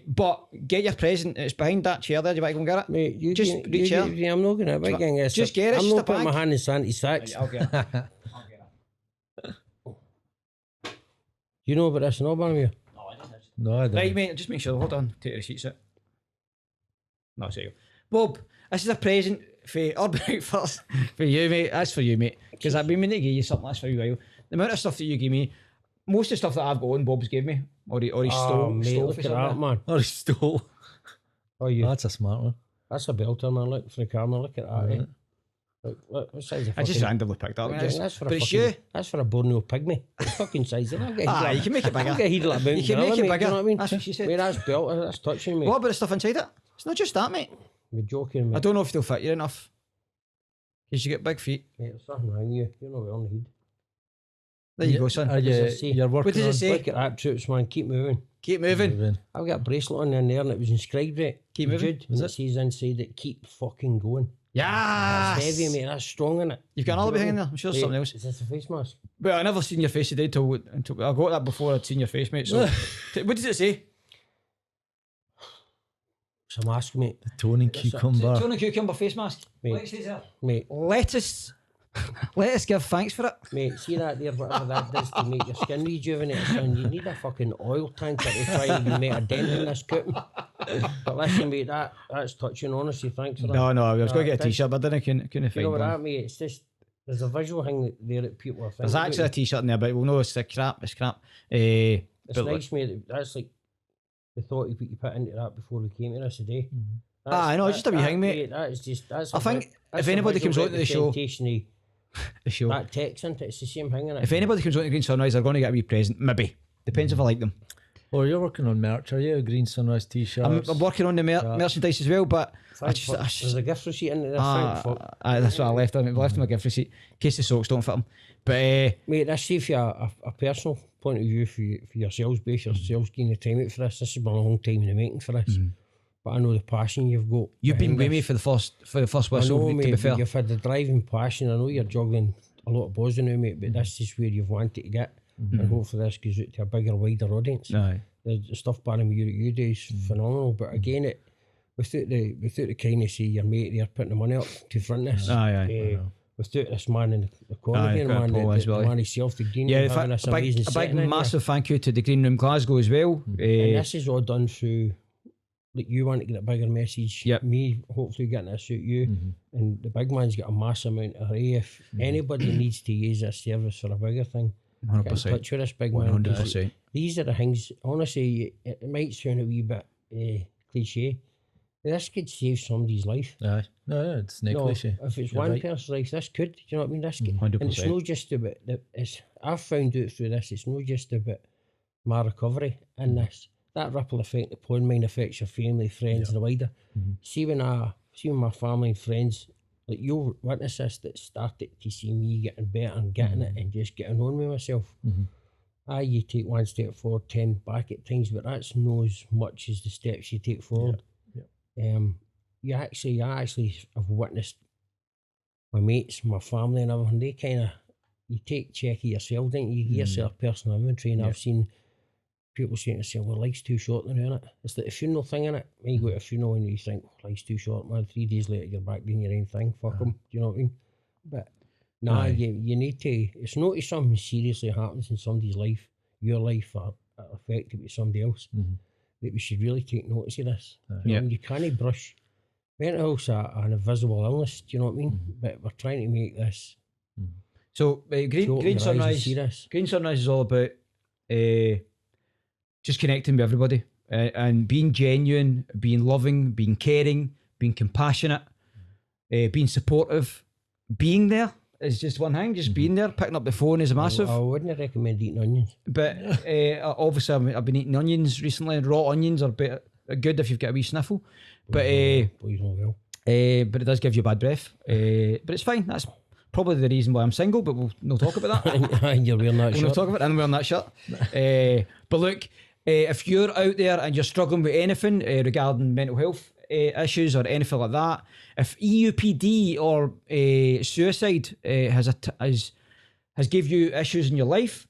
but get your present. It's behind that chair there. Do you want to go and get it? Mate, you Just can- reach you- out. I'm not going to. Just get it, I'm just a not putting bag. my hand in Sandy's sacks. I'll get it. You know about this, no, Baa-Ram-Ewe? No, I don't. Right, mate, just make sure. Hold on. Take the receipts out. No, there you go. Bob, this is a present for Urban Outfitters for you, mate. That's for you, mate. Because I've been meaning to give you something that's for a while. The amount of stuff that you give me, most of the stuff that I've got on, Bob's gave me. Or he stole. Mate, stole look for at that, something. man. Or he stole. Oh, you. That's a smart one. That's a belter, man. Look for the camera. Look at that. Eh? Look, what size of I just fucking- randomly picked up. That's for a but it's fucking, you. That's for a Borneo pygmy. The fucking size of that. Ah, you can make it bigger. I'll get a heat like a You can make it bigger. You know what I mean? That's what she said. Mate, that's belter. That's touching me. What about the stuff inside it? It's not just that, mate. You're joking, mate. I don't know if they'll fit you enough. Because you get big feet. Mate, there's nothing wrong with you. You're not on the head. There you go, son. Are does it you, say? you're working What does it on say? Look at that, troops, man. Keep moving. Keep moving. moving. I've got a bracelet on in there and it was inscribed right. Keep moving. Jude, Was and it? it says inside it, keep fucking going. Yes. That's heavy, mate. That's strong, innit? You've got another bit in there. I'm sure there's something else. Is this a face mask? But I never seen your face today until I got that before I'd seen your face, mate. So, what does it say? It's a mask, mate. Toning It's a- cucumber. Tony Cucumber face mask. Mate. What it says there? Mate, Let us give thanks for it. mate, see that there, whatever that does to make your skin rejuvenate, son. You need a fucking oil tanker to try and make a dent in this cooking. But listen, mate, that's touching, honestly. Thanks for that. No, I was going to get a thanks. t-shirt, but I couldn't You find know what one. that, mate? It's just, there's a visual thing there that people are thinking. There's actually a about. t-shirt in there, but we'll know it's crap. It's crap. It's but nice, mate. That's like the thought you put into that before we came to this today. I know, just a wee thing, mate. That is just, that's I a think that's if a anybody comes visual onto the show, representation the show. of that text, isn't it? It's the same thing, innit? If anybody comes on to Green Sunrise, they're going to get a wee present. Maybe. Depends if I like them. Oh, you're working on merch, are you? Green Sunrise t-shirts. I'm working on the merchandise as well, but I Thank just, fuck. I just There's a gift receipt in there. Thank fuck. that's what I left on. I left my gift receipt in case the socks don't fit them. But Mate, this see for a personal point of view for yourselves, base yourselves getting the time out for this. This has been a long time in the making for this. But I know the passion you've got. you've been behind with me this. for the first I whistle. know, To mate, be but fair, you've had the driving passion. I know you're juggling a lot of balls in now, mate, but this is where you've wanted to get. And hopefully this goes out to a bigger, wider audience. aye. The stuff Baa-Ram-Ewe do is phenomenal, but again, without the kindness of your mate there putting the money up to front this, Aye. without this man in the corner Aye, here, got man, Paul as the well. man himself, the green Yeah, room, in having fact, this amazing a big setting in massive thank you to the Green Room Glasgow as well. there. And this is all done through, like, you want to get a bigger message, Yep. me hopefully getting this out you, and the big man's got a massive amount of array. If anybody needs to use this service for a bigger thing, get in 100%. touch with this big man. 100%. These are the things, honestly, it might sound a wee bit cliche. This could save somebody's life. Aye. No, it's no No, cliche. if it's You're one right. person's life, this could. Do you know what I mean? This could, 100%. and it's not just about it's. I've found out through this. It's not just about my recovery in this. That ripple effect upon mine affects your family, friends, and the wider. See when my family and friends, like you'll witness this, that started to see me getting better and getting it and just getting on with myself. Aye, you take one step forward, 10 back at times, but that's not as much as the steps you take forward. I actually have witnessed my mates, my family and everything, they kind of, you take check of yourself, don't you? You give yourself personal inventory, and I've seen people saying to themselves, well, life's too short now, innit? It's like a funeral thing, innit? When you go to a funeral and you think, life's too short, man, 3 days later you're back doing your own thing, fuck them, do you know what I mean? But nah, you need to, it's not if something seriously happens in somebody's life, your life, or affected with somebody else, that we should really take notice of this. Do you know what I mean? You can't brush mental health's an invisible illness, do you know what I mean? But we're trying to make this. So Green Sunrise, See this. Green Sunrise is all about just connecting with everybody and being genuine, being loving, being caring, being compassionate, being supportive. Being there is just one thing. Just being there, picking up the phone is massive. I wouldn't recommend eating onions. But obviously, I've been eating onions recently, and raw onions are good if you've got a wee sniffle. But Boys know well. but it does give you bad breath. But it's fine. That's probably the reason why I'm single. But we'll not talk about that. And you're wearing that We'll shirt. not talk about it. I'm wearing that shirt. But look, if you're out there and you're struggling with anything regarding mental health issues or anything like that, if EUPD or suicide has give you issues in your life,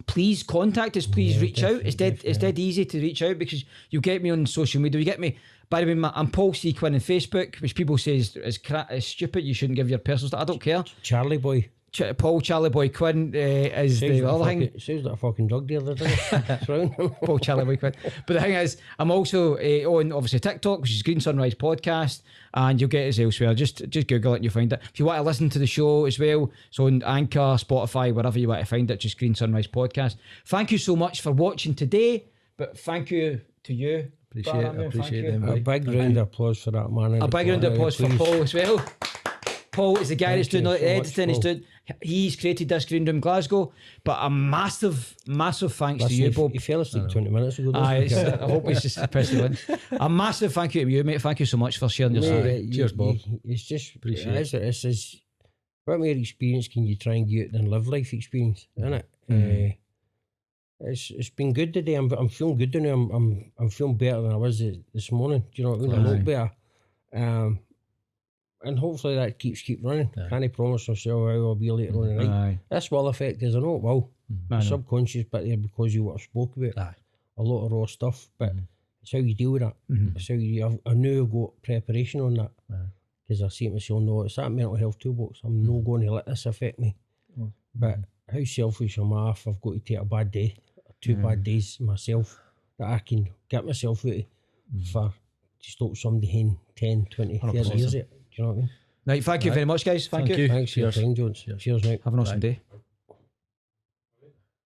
please contact us. Please reach out. It's dead easy to reach out because you get me on social media. You get me. By the way, I'm Paul C. Quinn on Facebook, which people say is stupid. You shouldn't give your personal stuff. I don't care. Charlie-Boy Paul Charlie-Boy Quinn is the other thing. Sounds like a fucking drug dealer, doesn't it? Paul Charlie-Boy Quinn. But the thing is, I'm also on obviously TikTok, which is Green Sunrise Podcast, and you'll get us elsewhere. Just Google it and you'll find it. If you want to listen to the show as well, so on Anchor, Spotify, wherever you want to find it, just Green Sunrise Podcast. Thank you so much for watching today, but thank you to you. Appreciate them. A big round of applause for that man. A big round of applause for Paul as well. Paul is the guy that's doing all the editing. He's created this Green Room Glasgow. But a massive thanks to you, Bob. He fell asleep 20 minutes ago. I hope he's just pressing one. A massive thank you to you, mate. Thank you so much for sharing your story. Cheers, Bob. It's just Appreciate it. It's what more experience can you try and get than live life experience, isn't it? It's been good today. I'm feeling good now. I'm feeling better than I was this morning. Do you know what I mean? I look better. And hopefully that keep running. Can't promise myself how I'll be later on tonight. This will affect us. I know it will. The subconscious bit there because you what I spoke about. A lot of raw stuff, but it's how you deal with that. It's how you. I knew I got preparation on that because I see it myself. No, it's that mental health toolbox. I'm not going to let this affect me. But how selfish am I if I've got to take a bad day, 2 bad days myself that I can get myself out of for to stop somebody in 10, 20, 30 years. Do you know what I mean? Right, thank you very much, guys. Thank you. Thanks for your time, Jones. Cheers, mate. Have an awesome day.